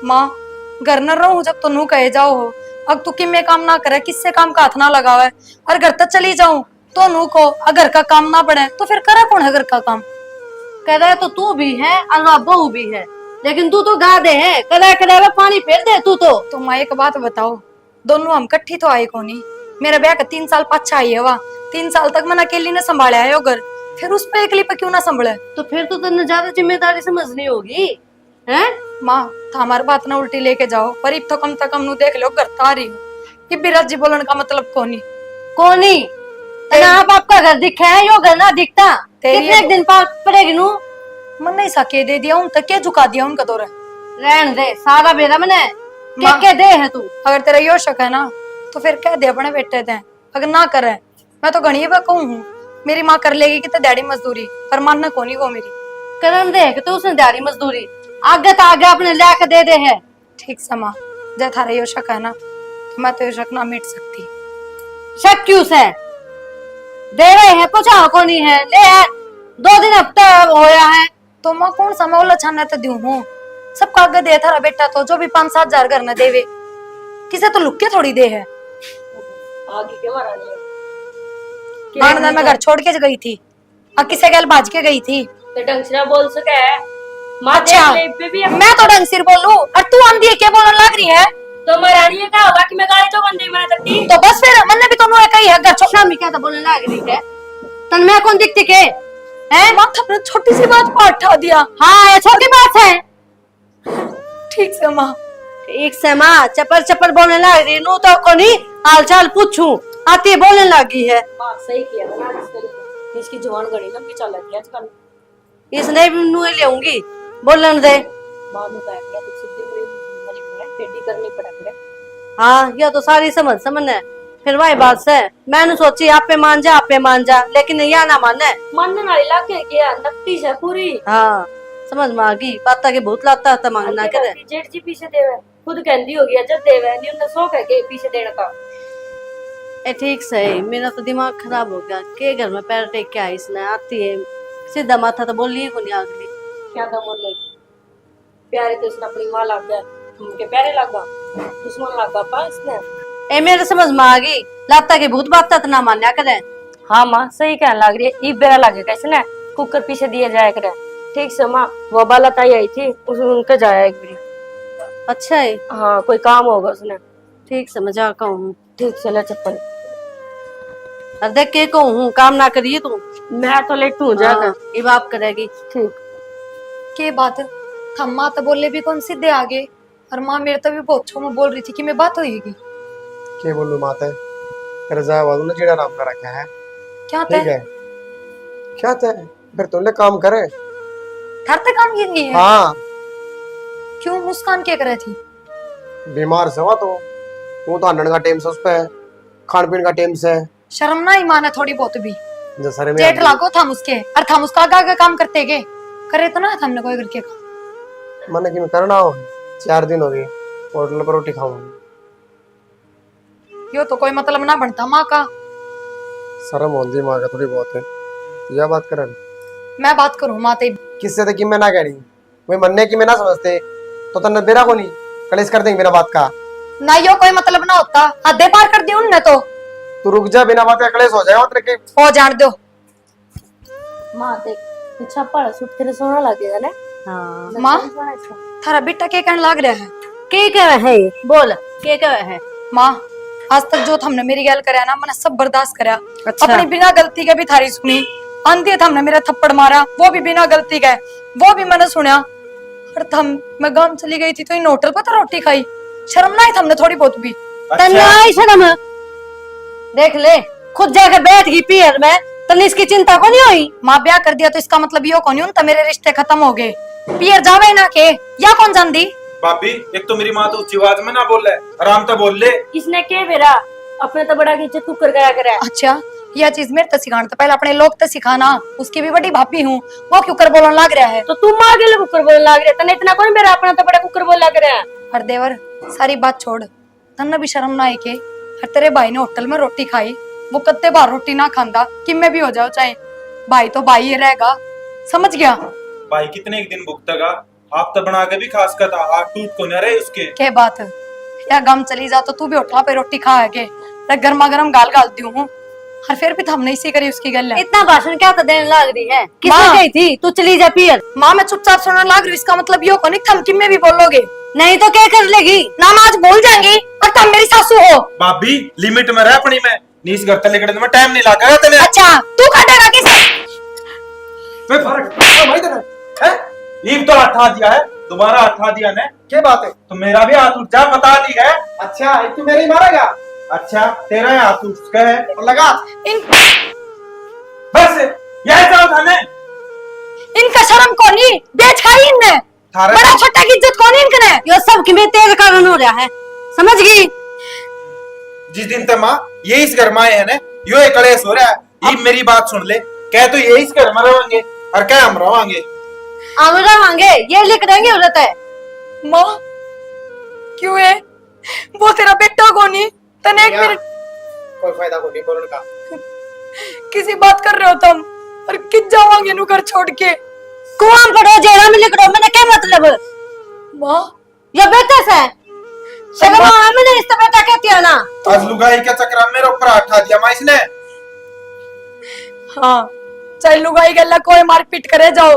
माँ घर न रहूं जब तो नू कहे जाओ हो, अब तू किम में काम ना करे, किससे काम का हाथ ना लगावे, और घर तक चली जाऊं तो नू को अगर का काम ना पड़े तो फिर करे कौन है घर का काम? कह रहा तो तू भी है और बहू भी है, लेकिन तू तो गाधे है, कदा कदा में पानी फेर दे तू तो। माँ एक बात बताओ, दोनों हम कट्ठी तो आए को नहीं, मेरा ब्याह का 3 साल पाछा आई है, 3 साल तक मैंने अकेली ने संभाला है वो घर, फिर उस पे अकेली पे क्यों ना संभले? तो फिर तो तन्ने ज्यादा जिम्मेदारी समझनी होगी हैं। माँ तो हमारी बात ना उल्टी लेके जाओ, पर इब तो कम से कम नू देख लो घर आ रही हूँ, कि बिराज जी बोलने का मतलब कोनी कोनी आप आपका घर दिखे है, यो घर ना दिखता। कितने दिन पड़ेगी नू? मन नहीं सके दे दिया उन तक के झुका दिया उनका दौरा। रहन दे सारा बेरा मैंने के दे है तू। अगर तेरा यो शक है ना तो फिर कह दे अपने बेटे दे, अगर ना करे मैं तो घनी कहूँ हूँ, मेरी माँ कर लेगी कि तो डैडी मजदूरी, पर मानना कोनी वो मेरी। करन दे कि तू उसने दिहाड़ी मजदूरी आगे तो आगे अपने लाख दे दे है। ठीक समा, जब थारा यो शक है ना तो मैं तो यो शक ना मिट सकती। शक क्यों से दे रहे हैं, पूछा को नहीं है ले है, 2 दिन हफ्ता होया है तो माँ कौन सा मैं ओला छाना तो दू हूँ, सब कागज दे थारा बेटा तो जो भी 5-7 हजार घर न देवे, किसे तो लुक के थोड़ी दे है। आगे के महारानी आनंद मैं घर छोड़ के गई थी, अब किसे गैल भाज के गई थी। तो ढंग से ना बोल सके है। अच्छा मैं तो ढंग सिर बोलूं और तू आंधी है क्या बोलने लग रही है? तो महारानी क्या होगा कि मैं गाड़ी तो बंदी बना सकती। तो बस फिर मन ने भी तो कही है घर छोड़। शामी क्या था बोलने लग रही है, तन मैं कौन दिखती के हैं? माथा अपने छोटी सी बात पर उठा दिया। हाँ ये छोटी बात है। ठीक से माँ, ठीक से माँ चपर चपर बोलने लग रही नू तो कोनी हाल चाल पूछूं आती बोलने लगी है। हाँ सही किया ना, इसकी जवान घड़ी लंबी चल रही है आजकल। इसने भी नू ले आऊंगी बोलने दे। बाद में कहा तो सिद्धि पूरी टेढ़ी करनी पड़ा करे। हाँ ये तो सारी समझ है, फिर वही बात से मैंने सोची आप पे मान जा, लेकिन यह ना माने। मानने वाली लाके क्या नकटी है पूरी। हाँ समझ में आ गई, पाता के भूत लाता था मांगना करे। जेठ जी पीछे देवे, खुद कहती होगी जब देवे नहीं उन्हें शौक है के पीछे देने का। ए ठीक सही, मेरा तो दिमाग खराब हो गया, के घर में पैर टेक के आई इसने, आती है सीधा माथा तो बोल को नहीं अगली। क्या था बोल रही प्यारे तो इसने अपनी माँ लाग गया, उनके प्यारे लगा दुश्मन लगा पा इसने। ए मेरे समझ में आ गई, लाता के भूत बात तो ना मान्या करे। हाँ माँ सही कहने लग रही है, ई बेरा लगे कैसे ना कुकर पीछे दिए जाया करे। ठीक से माँ वो बाला ताई आई थी उनके जाया एक बारी। अच्छा है, हाँ कोई काम होगा उसने। ठीक से मजा कहूँ। ठीक से ले चप्पल। और देख के कहूँ काम ना करिए तू। मैं तो लेट हूँ जाकर। ये बाप करेगी। ठीक के बात हम माँ तो बोले भी कौन सीधे आगे, और माँ मेरे तो भी बहुत छो में बोल रही थी कि मैं बात होगी। के बोलू माता तेरे जा वालों ने जीड़ा नाम का रखा है। क्या ठीक थे है क्या थे, फिर तुमने काम करे। ठरते काम की नहीं है? हाँ क्यों मुस्कान क्या करे थी? बीमार से हुआ तो वो तो अन्न का टाइम से उस पे खान पीन का टाइम से शर्म ना ही माने थोड़ी बहुत भी। जसरे में जेठ लागो था मुझके, और था मुझका आगे काम करते के करे तो ना हमने कोई करके काम। मैंने कि करना हो 4 दिन हो गए होटल पर रोटी खाऊंगी। यो तो कोई मतलब ना बनता माँ का। शर्म होती माँ का थोड़ी बहुत है, यह बात कर मैं बात करूँ माँ ते किससे तक मैं ना कह रही वही मनने की मैं ना समझते तो तन्ने बेरा को नहीं कलेश कर देंगे बिना बात का। ना यो कोई मतलब ना होता, हदे पार कर दी उनने तो। तू रुक जा, बिना बात का कलेश हो जाएगा तेरे के। हो जान दो माँ देख अच्छा पड़ा सूट तेरे सोना लगेगा ना। हाँ माँ, थारा बेटा के कहने लग रहा है? के कह है ये? बोल के कह है? माँ, आज तक जो हमने मेरी गल कराया ना मैंने सब बर्दाश्त करा। अच्छा। अपनी बिना गलती के भी थारी सुनी। आंधी हमने मेरा थप्पड़ मारा, वो भी बिना गलती के, वो भी मैंने सुना। और मैं गांव चली गई थी तो इन होटल पर तो रोटी खाई। शर्म ना आई हमने थोड़ी बहुत भी। तन्ने आई शर्म? देख ले खुद जाके बैठ गई पियर में, तन्ने इसकी चिंता को नहीं हुई? माँ ब्याह कर दिया तो इसका मतलब यो कौन तो मेरे रिश्ते खत्म हो गए। पियर जावे ना के या कौन जानती। भाभी एक तो मेरी माँ तो ऊंची आवाज में ना बोल ले, आराम से बोल ले। इसने के बेरा अपने तो बड़ा की इज्जत कुकर गया करे। अच्छा, यह चीज मेरे तो सिखाना तो पहले अपने लोग तो सिखाना। उसकी भी बड़ी भाभी हूँ, वो क्यों कर बोलने लग रहा है। तो तुम आगे ले कुकर बोलने लग रहे, तन्ने इतना कौन मेरा अपना तो बड़ा कुकर बोला करे। हर देवर सारी बात छोड़, तन्ने भी शर्म ना आई के हर तेरे भाई ने होटल में रोटी खाई, वो कत्ते बार रोटी ना खांदा कि मैं भी हो जाओ चाहे भाई तो भाई ही रहेगा, समझ गया। भाई कितने एक दिन भुगतेगा, आप तो बना के भी खास का था, आग टूट को न रहे उसके। क्या बात है या गम चली जा तो तू भी होटल पे रोटी खा के गर्मा गर्म गाल गालती हूँ। और फिर भी हमने इसी करी उसकी गल है। इतना भाषण क्या तो देने लग रही है? किसने माँ। कही थी तू चली जा पियर? माँ मैं चुपचाप सुनने लग रही, इसका मतलब यो कौन थम कि में भी बोलोगे नहीं तो क्या कर लेगी? ना मैं आज बोल जाएंगी और तुम मेरी सासू हो। भाभी लिमिट में रह अपनी में, नीस घर तले में टाइम नहीं लगा तेने। अच्छा तू काटेगा किसे? फिर फर्क भाई तेने हैं? लीव तो हटा दिया है, दोबारा हटा दिया ने। क्या बात है? तो मेरा भी हाथ उठ जा, बता दी है। अच्छा तू मेरे ही मारेगा? अच्छा तेरा हाथ उठ का है और लगा इन बस यही जाओ थाने। इनका शर्म कोनी बेच खाई इनने, थारे बड़ा छोटा की इज्जत कोनी इनकने। ये सब कि मैं तेरे कारण हो रहा है, समझ गई? जिस दिन तक माँ ये इस घर में आए है ना, यो एक कलेश हो रहा है। ये मेरी बात सुन ले, कह तो ये इस घर में रहेंगे और क्या हम रहेंगे। आमरा मांगे ये लिख देंगे उधर है। माँ क्यों है वो तेरा बेटा कोनी? तने एक मिनट कोई फायदा को नहीं बोलने का। किसी बात कर रहे हो तुम और किस जाओगे नु घर छोड़ के? कुआं पड़ो जेरा में लिख दो, मैंने क्या मतलब? माँ ये बेटा से शर्म आ मैंने इस बेटा कहती है ना। आज लुगाई के चक्कर में मेरे ऊपर हटा दिया माँ इसने। हाँ चाहे लुगाई गल्ला कोई मारपीट करे जाओ,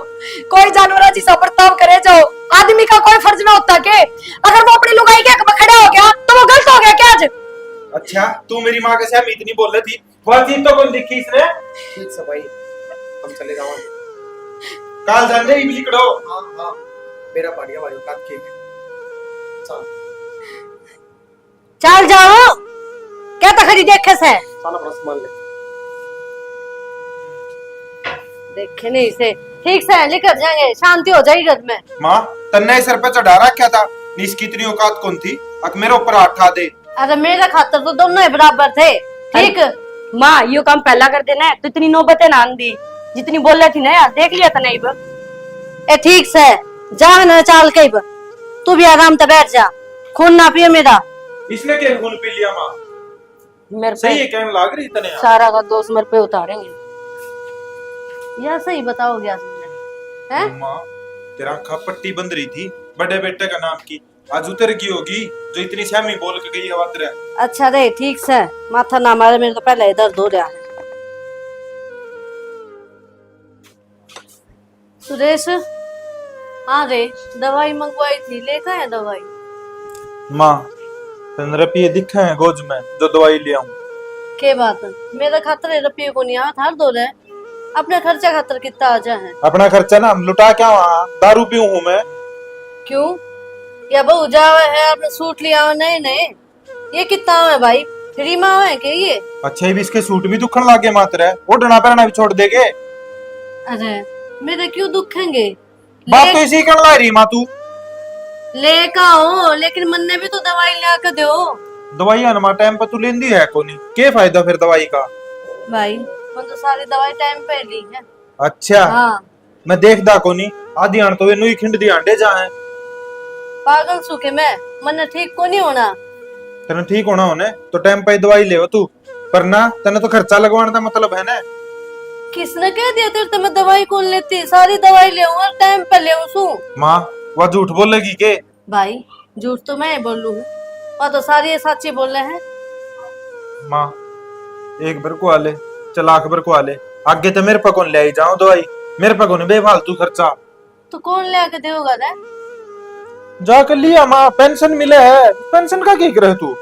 कोई जानवर जैसा बर्ताव करे जाओ, आदमी का कोई फर्ज ना होता के? अगर वो अपनी लुगाई के हक में खड़ा हो गया तो वो गलत हो गया क्या आज? अच्छा तू मेरी माँ के साथ इतनी बोल रही थी, वह चीज तो कौन लिखी इसने? ठीक से भाई हम चले जाओगे। काल जाने ही लिखड़ो। हाँ हाँ मेरा पाड़िया भाई का केक चल चल जाओ क्या तो खरी देखे से साला बड़ा सामान ले। देखे नहीं से ठीक से लिख जाएंगे, शांति हो जाएगी घर में। माँ तन्ने सर पे चढ़ा रखा था, नीस की इतनी औकात कौन थी अक मेरे ऊपर हटा दे। अरे मेरा खातर तो दोनों ही बराबर थे। ठीक माँ यो काम पहला कर देना है तो इतनी नौबतें ना दी, जितनी बोल रही थी ना यार देख लिया था नहीं बा। ए ठीक से जा न चाल के तू भी आराम से बैठ जा, खून ना पिए मेरा। इसने क्या खून पी लिया माँ? मेरे सही पे है कहने लाग रही तने। सारा का दोष मेरे पे उतारेंगे। यह सही बताओगे आज मुझे हैं? माँ तेरा आँखा पट्टी बंद रही थी बड़े बेटे का नाम की, आज उतर की होगी जो इतनी श्यामी बोल के गई है तेरा। अच्छा रे ठीक से माथा ना मारे, मेरे तो पहले ही दर्द हो रहा है। सुरेश हाँ रे दवाई मंगवाई थी, लेकर है दवाई? माँ 15 रुपये दिखे हैं गोज में जो दवाई ले आऊं। के बात है मेरा खातर रुपये को नहीं आता हर दो रहे, अपने खर्चा खातर कितना आ जा है? अपना खर्चा ना लुटा क्या वहाँ, दारू पीऊं हूँ मैं। क्यों या बहु जावे है आपने सूट लिया हो? नहीं नहीं ये कितना है भाई, फ्री में है के ये? अच्छा ये भी इसके सूट भी दुखन लागे मात्र है, वो डना पहना भी छोड़ देगे। अरे मेरे क्यों दुखेंगे? बात तो इसी कर ला रही माँ तू। ले का हो लेकिन मन ने भी तो दवाई ला के दो दवाई अनमा टाइम पर तू लेंदी है कोनी, के फायदा फिर दवाई का? भाई, मैं तो सारी दवाई टाइम पे ली है। अच्छा हाँ मैं देखदा कोनी, आधी आन तो वे नुई खिंड दी आंडे जा है। पागल सूखे मैं मन ठीक को नहीं होना। तेने ठीक होना होने तो टाइम पे दवाई ले तू, पर ना तेने तो खर्चा लगवाने का मतलब है ना। किसने कह दिया तेरे तो मैं दवाई कौन लेती, सारी दवाई ले और टाइम पे ले सू। माँ वह झूठ बोलेगी के? भाई झूठ तो मैं बोलू हूँ, और तो सारी सच्ची बोल रहे हैं। माँ एक बार को आले, चलाक बार को आले, आगे तो मेरे पे कौन ले आई जाऊं दवाई, मेरे पे कौन बेफालतू खर्चा। तो कौन ले आके देगा रे? जाकर लिया माँ, पेंशन मिले है, पेंशन का क्या करे तू?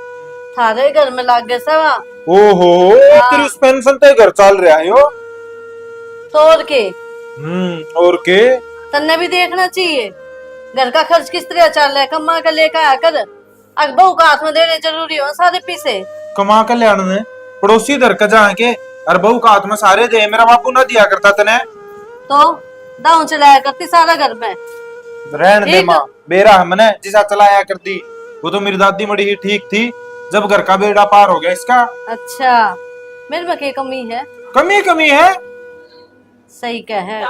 थारे घर में लाग गए सवा। ओहो तेरी उस पेंशन ते घर चल रहा है यो। तो और के और के तन्ने भी देखना चाहिए घर का खर्च किस तरह चल रहा है, कमा कर लेकर आया कर। अगर बहू का हाथ में देने जरूरी हो सारे पैसे। कमा कर ले आने पड़ोसी दर का जाके, अरे बहू का हाथ में सारे दे, मेरा बापू ना दिया करता तने। तो दाऊ चलाया करती सारा घर में। रहन दे माँ, बेरा हमने जिसा चलाया करती, वो तो मेरी दादी मड़ी ही ठीक थी जब घर का बेड़ा पार हो गया इसका। अच्छा मेरे में क्या कमी है? कमी कमी है, सही कह है,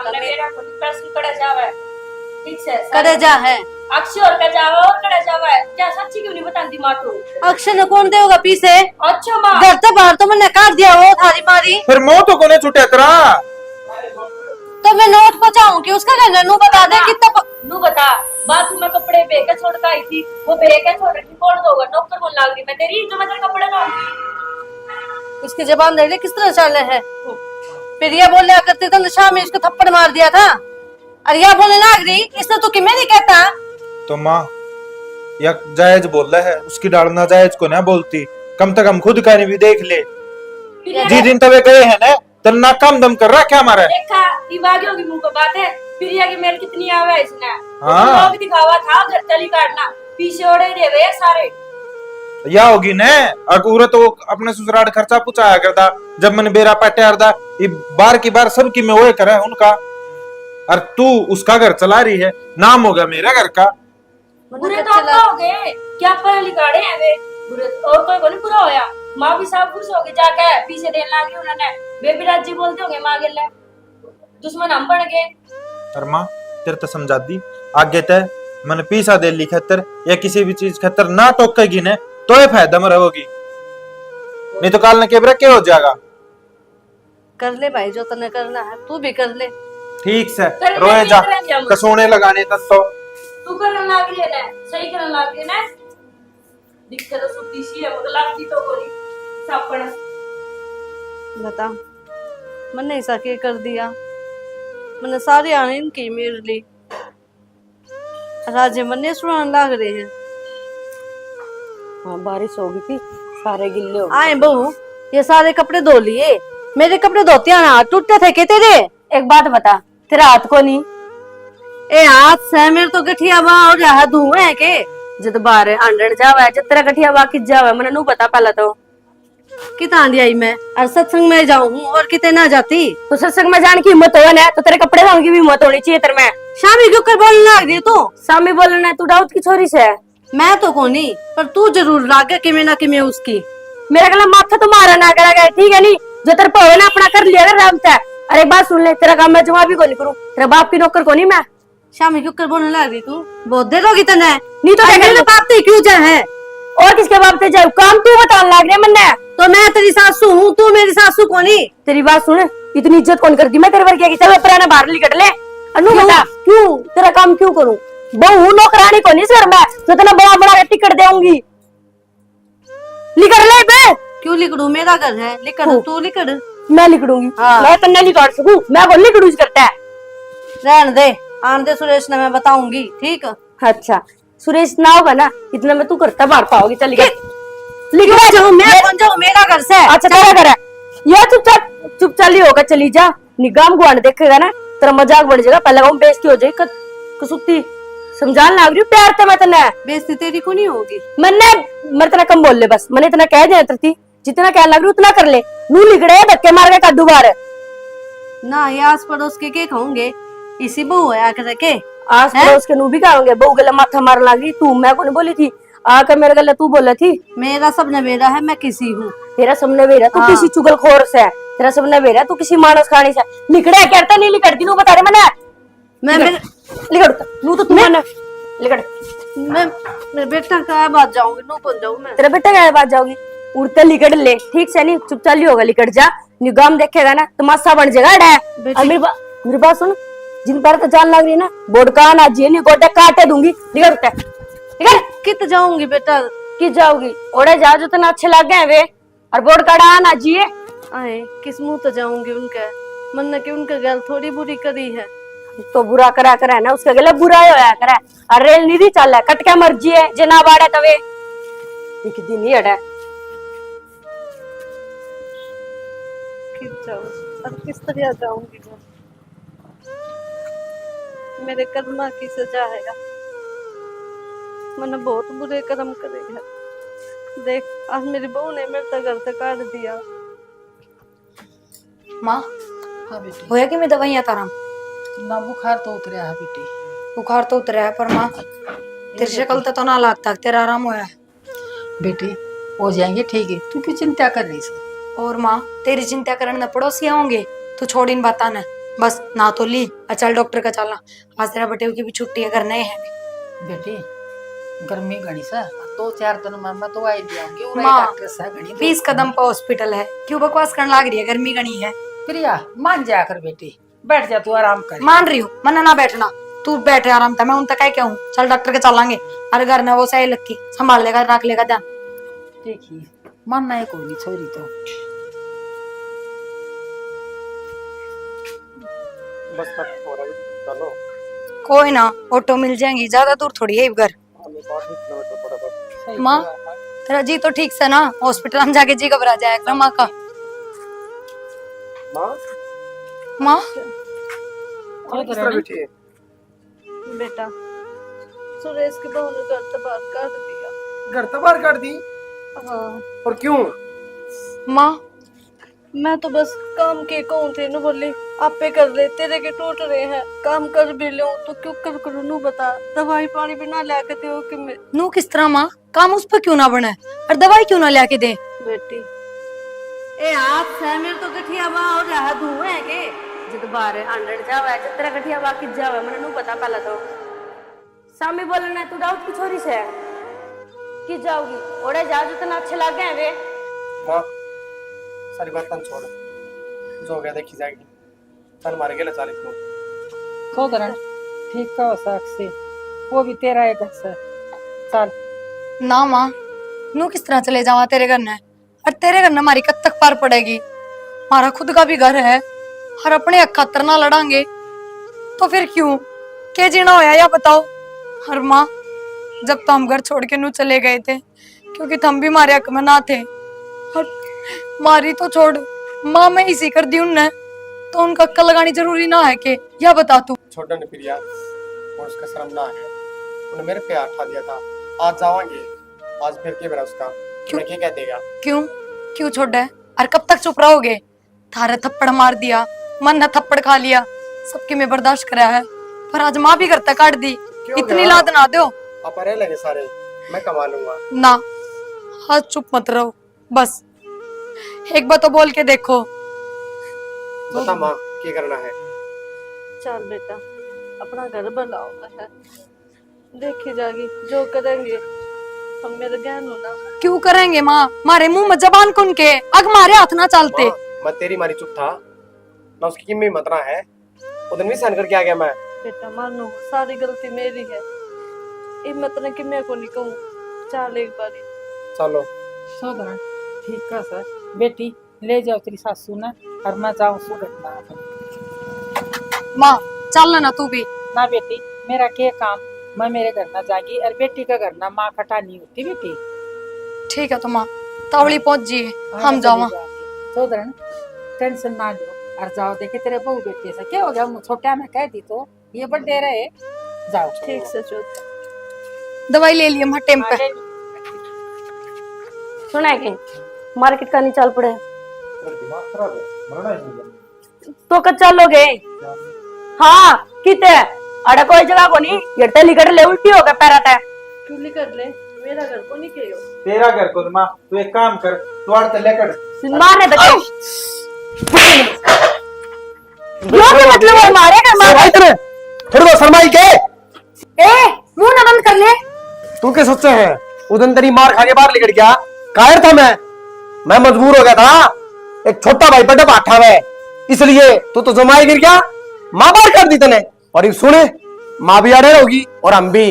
ठीक से करे जा है। अक्षर का जावा और कड़ा जावा है, क्या सच्ची क्यों नहीं बताती माँ तो? अक्षर ने कौन देगा पीछे? अच्छा माँ, घर तो बाहर तो मैंने काट दिया वो थारी मारी। फिर मोह तो कोने छुटे तेरा। तो मैं नोट पहुंचाऊं कि उसका कहना नू बता दे कितना नू बता। बाथरूम में कपड़े बेकर छोड़ के आई थी, वो बेकर छोड़ रखी, कौन दोगा? नौकर बोल लाग रही मैं तेरी, जो मैं तेरे कपड़े लाऊंगी। इसकी जबान देख ले किस तरह चल रहे है। फिर यह बोले करते तो नशा में इसको थप्पड़ मार दिया था, और यह बोले लाग रही इसने तो कि मैं नहीं कहता। तो माँ या जायज बोल रहा है, उसकी डाल ना जायज को ना बोलती, कम से कम खुद का भी देख ले। जी दिन तवे गए हैं ना, तो ना काम दम कर रहा क्या हमारा? देखा दिमागी होगी मुंह को बात है, फिर ये कि मेल कितनी आवे है इसने। हाँ। लोग दिखावा था घर चली काटना, पीछे ओढ़े देवे सारे। या होगी ने अकूर तो अपने ससुराल खर्चा पुचाया करता, जब मैंने बेरा पटाया था ये बार की बार सबकी में वो करे उनका, और तू उसका घर चला रही है, नाम होगा मेरा घर का। बुरे तो आपका हो गए, क्या पढ़े लिखाड़े हैं वे बुरे, और कोई को नहीं बुरा होया। माँ भी सब खुश हो गई जाके, पीछे देने लगी उन्होंने, वे भी राजी बोलते होंगे माँ गेले, दुश्मन हम बन गए। और माँ तेरे तो समझा दी, आगे तय मैंने पीसा दे ली खतर या किसी भी चीज खतर ना टोकेगी ने तो ये फायदा में रहोगी, नहीं तो काल ने केबरा क्या हो जाएगा। कर ले भाई जो तने करना है, तू भी कर ले। ठीक से कर ले, रोए जा, कर ले, कसोने लगाने तक तो तू करने लग रही है ना, सही करने लग रही है ना। दिक्कत तो सुती सी है, मतलब लगती तो कोई सापड़। बता मैंने ऐसा क्या कर दिया? मैंने सारे आने इनकी मेरे लिए राजे मन्ने सुनाने लग रहे हैं। हाँ बारिश हो गई थी, सारे गिल्ले हो आए बहू ये सारे कपड़े धो लिए, मेरे कपड़े धोते हैं ना, टूटे थे के तेरे? एक बात बता, तेरा हाथ को नहीं? ए हाथ से मेरे तो गठिया बा और यहाँ धुएं है के? जब बाहर अंडर जावा जब तेरा गठिया बा किस जावा, मैंने नू बता पहला तो। कितना आई मैं और सत्संग में जाऊँ और कितने ना जाती। तो सत्संग में जाने की हिम्मत हो ना, तो तेरे कपड़े धोने की भी हिम्मत होनी चाहिए तेरे में। शामी क्यों कर बोलने लग रही तू? सामी बोलना है, तू डाउट की छोरी से है। मैं तो कोनी, पर तू जरूर लागे कि मैं ना कि मैं उसकी। मेरा गला माथा तो मारा ना करा गया, ठीक है नी? जो तेरे पे ना अपना कर लिया ना रामता। अरे बात सुन ले, तेरा काम मैं जवाब भी को नहीं करूँ, तेरा बाप की नौकर को नहीं मैं। शामी क्यों कर बोलने लग रही तू? बहुत देर होगी तने, नहीं तो मेरे बाप ते क्यों जा है? और किसके बाप ते जाऊ? काम तू बताने लग रही है मन्ने। तो मैं तेरी सासू हूँ, तू मेरी सासू कोनी। तेरी बात सुन, इतनी इज्जत कौन करती? मैं तेरे वर्ग की चल पुराना बाहर निकट ले। अनु बता क्यों तेरा काम क्यों करूं? बहू नौकरानी को नहीं सर मैं, जो तेना बड़ा बड़ा टिकट देऊंगी। लिखड़ ले बे। क्यों लिखड़ू? मेरा घर है, लिखड़ तू लिखड़। मैं लिखड़ूंगी, हाँ। मैं तन्ने नहीं काट सकूं, मैं बोल लिखड़ूज करता है। रहने दे, आने दे सुरेश ने, मैं बताऊंगी ठीक। अच्छा सुरेश ना होगा ना, इतना में तू करता बाहर पाओगी। चल लिख जाऊँ मैं कौन जाऊँ? मेरा घर से। अच्छा तेरा घर है ये, चुप चाली होगा चली जा। निगाम गुआन देखेगा ना तेरा मजाक बन जाएगा, पहले वो बेइज्जती हो जाएगी कसुती। समझान लाग रही हूँ प्यार से मैं तने। बेइज्जती तेरी को नहीं होगी। मैं इतना कम बोल ले, बस मैंने इतना कह दिया तरती, जितना कह लग रही उतना कर ले। नू लिगड़े धक्के मार के कद्दू बार ना, ये आस पड़ोस के खाऊंगे, इसी बहू है आकर के। आस पड़ोस के नू भी खाओगे। बहू गले माथा मार लगी, तू मैं को नहीं बोली थी, आकर मेरे गले तू बोला थी। मेरा सब नवेरा है, मैं किसी हूँ। तेरा सब नवेरा, तू हाँ। किसी चुगलखोर से है। तेरा सब नवेरा, तू किसी मानस खानी से लिखड़ा करता नहीं लिखड़ती। नू बता रहे मैंने मैं लिखड़ नू तो तू लिकड़। मैं बेटा का बात जाऊंगी नो पहुंच जाऊं मैं। तेरा बेटा क्या बात जाओगी? उड़ते लिकड़ ले, ठीक से नहीं चुपचाप ही होगा, लिकड़ जा। निगाम देखेगा ना तो मासा बन जाएगा डे। और मेरी बात सुन, जिन पर तो जान लग रही है ना, बोर्ड का ना जी नहीं गोटे काटे दूंगी। निकल उठे, निकल। कित जाऊंगी बेटा? कि जाओगी? ओड़े जाओ जो तना अच्छे लग गए वे, और बोर्ड काटा ना जिए। आए किस मुंह तो जाऊंगी उनके, मन ने कि उनका गल थोड़ी बुरी करी है। तो बुरा करा करे ना, उसके गले बुरा ही होया करे। और रेल नहीं चल है, कट के मर्जी है, जना बाड़े तवे एक दिन ही हटे। कित जाऊं अब, किस तरह जाऊंगी मैं? मेरे कर्मा की सजा है। मैंने बहुत बुरे कर्म करे हैं। देख आज मेरी बहू ने मेरे तक घर से काट दिया। माँ हाँ बेटी। होया कि मैं दवाइयाँ तारा? ना बुखार तो उतरा है बेटी। बुखार तो उतरा है, पर माँ तेरी शक्ल तो ना लगता तेरा आराम होया है। बेटी हो जाएंगे, ठीक है, तू क्यों चिंता कर रही है? और माँ तेरी चिंता करने पड़ोसी होंगे, तू छोड़ इन बाता ने, बस ना तो ली चल डॉक्टर का चलना। आज तेरा बटेव की भी छुट्टी है, करने है। बेटी गर्मी घनी सा, 2-4 दिन में मैं तो आई दियाऊंगी। माँ, डॉक्टर सा घनी 20 कदम पर हॉस्पिटल है, क्यों बकवास करने लग रही है? गर्मी गणी है। प्रिया मान जा कर बेटी, बैठ जा तू आराम कर। मान रही हूँ, मना ना बैठना, तू बैठे आराम था, मैं उन तक क्या हूँ। चल डॉक्टर के चलांगे, अरे घर में वो सही लक्की संभाल लेगा, रख लेगा ध्यान। ठीक ही मानना है कोई नहीं छोरी तो। बस मत हो रहा है, चलो। कोई ना, ऑटो मिल जाएंगी, ज्यादा दूर थोड़ी है घर। हमें 5 किलोमीटर पड़ा बस। माँ तेरा जी तो ठीक से ना, हॉस्पिटल हम जाके जी घबरा जाएगा माँ का। माँ माँ किस तरह बैठी है? बेटा सुरेश की बहू ने घर से बाहर काट दिया। घर तो बाहर काट दी? हाँ और क्यों? माँ मैं तो बस काम के कहूँ थे, नु बोली आपे कर ले, तेरे के टूट रहे हैं, काम कर भी लो तो क्यों कर करूँ, नु बता। दवाई पानी भी ना लाके दे कि मैं नू किस तरह माँ, काम उस पर क्यों ना बने, और दवाई क्यों ना लाके दे? बेटी ए आप से मेरे तो गठिया बा हो रहा धुए है के जब बाहर 100 जावे जब तेरा गठिया बा किस जावे मैंने नु पता पहला तो सामी बोलना तू दाऊद की छोरी से कि जाओगी? ओड़े जा जो तना अच्छे लग गए वे। माँ सारी बात तन छोड़, जो हो गया देखी जाएगी। चल मारे गेले 40 लोग। सोदरन ठीक का साक्षी, वो भी तेरा एक घर चल। ना माँ, नू किस तरह चले जावा तेरे घर ने, और तेरे घर ने हमारी कब तक पार पड़ेगी? हमारा खुद का भी घर है, और अपने हक खातर ना लड़ांगे तो फिर क्यों के जीना होया या बताओ। और माँ जब तो हम घर छोड़ के नू चले गए थे, क्योंकि तुम भी हमारे हक में ना थे, और मारी तो छोड़ माँ मैं इसी कर दी उनने, तो उनका अक्ल लगानी जरूरी ना है के, या बता तू। छोड़ने ने फिर यार, और उसका शर्म ना है, उन्हें मेरे पे आठा दिया था। आज जावांगे, आज फिर के मेरा उसका मैं क्या कह देगा? क्यों क्यों छोड़ है, और कब तक चुप रहोगे? थारे थप्पड़ मार दिया, मन ने थप्पड़ खा लिया, सबकी मैं बर्दाश्त करा है, पर आज माँ भी घर तक काट दी। इतनी लाद ना दो। आप रह लेंगे सारे, मैं कमा लूंगा। ना आज चुप मत रहो, बस एक बार तो बोल के देखो। बता माँ क्या करना है? चल बेटा अपना घर बनाओ है, देखी जाएगी जो करेंगे हम, मेरे ज्ञान हो ना। क्यों करेंगे माँ, मारे मुंह में जबान कुन के, अग मारे हाथ ना चलते। मैं तेरी मारी चुप था ना, उसकी कीमत मत रहा है। उधर भी सहन करके आ गया मैं। बेटा मानो सारी गलती मेरी है, हिम्मत ने कि मैं को नहीं कहूँ। चल एक बारी चलो सोदरन ठीक का सर बेटी, ले जाओ तेरी सासू ने, और मैं जाऊँ सु घटना। माँ चल ना तू भी। ना बेटी मेरा क्या काम, मैं मेरे घर ना जागी, और बेटी का घर ना माँ खटानी होती बेटी। ठीक है तो माँ तावड़ी पहुंच जिए, हम जावा। सोदरन टेंशन ना लो, और जाओ देखे तेरे बहू बेटे से क्या हो गया, छोटा मैं कह दी तो ये बड़े रहे। जाओ ठीक से चल। दवाई ले लिए माँ टेम पे। सुना है कि मार्केट का नहीं चल पड़े दिमाग खराब है, मरना है। तो कब चलोगे? हाँ किते अड़ा कोई जगह को नहीं, ये लिकड़ ले उल्टी हो गया पैरा तय। क्यों नहीं कर ले, मेरा घर को नहीं कहो। तेरा घर को माँ, तू एक काम कर, तू आड़ लेकर मारने तो मतलब मारेगा मार थोड़ी बहुत शर्माई के। ए मुंह ना बंद कर ले। तू क्या सोचे है? उधर तेरी मार खा के बाहर निकल गया, कायर था मैं मजबूर हो गया था। एक छोटा भाई बड़ा बाठा है, इसलिए तू तो जमाए गिर गया, माँ बाहर कर दी तने। और ये सुने, माँ भी अड़े होगी और हम भी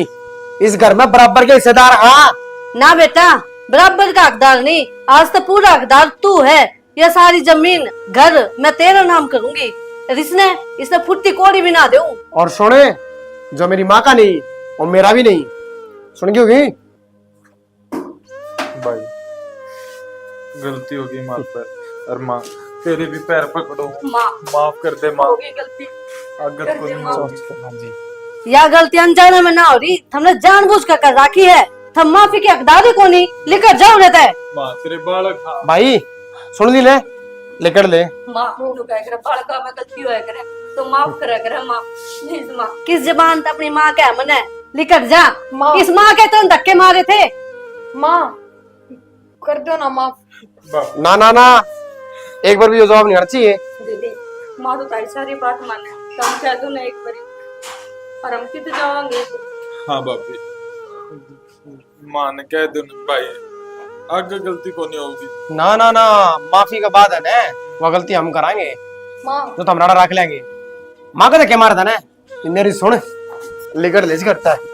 इस घर में बराबर के हिस्सेदार। हाँ ना बेटा, बराबर का हकदार नहीं, आज तो पूरा हकदार तू है। ये सारी जमीन घर मैं तेरा नाम करूंगी, और इसने फुट्टी कोड़ी भी ना दूं। और सुने, जो मेरी माँ का नहीं और मेरा भी नहीं, सुन क्यों गई? भाई गलती हो गई माँ पर, और माँ तेरे भी पैर पकड़ो, माँ माफ कर दे माँ, हो गई गलती। आगत को नहीं माँ। होगी। या गलती अनजाने में ना हो रही, हमने जानबूझ कर कर राखी है। थम माफी के हकदार ही कोनी, लेकर जाओ रहता है। माँ तेरे बालक हाँ। भाई सुन ली, ले लेकर ले। माँ तू कह कर बालका में गलती होया करे तो माफ करा करे माँ, प्लीज माँ। किस जबान अपनी माँ के मन है, लेकर जा। माँ। इस माँ के तो धक्के मारे थे। माँ कर दो ना माफ। ना ना ना, एक बार भी जो जवाब नहीं आना चाहिए। दीदी माँ तो तारी सारी बात माने, तुम कह दो ना एक बारी, और हम कितने जाएंगे। हाँ बापी, माँ ने कह दो ना भाई, आगे गलती को नहीं होगी। ना ना ना, माफी का बाद है ना, वो गलती हम कराएंगे, माँ तो तुम्हारा रख लेंगे। माँ का क्या मारा था ना, ये मेरी सुन, लेकर ले करता है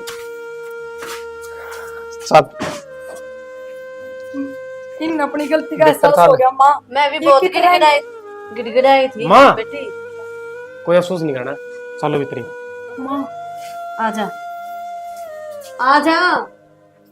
सब। इन अपनी गलती का बेहतर एहसास था। हो गया माँ। मैं भी बहुत एक ही तरह गिड़गिड़ाई थी माँ। बेटी। कोई अफसोस नहीं करना, चलो भीतरी। माँ आजा आजा।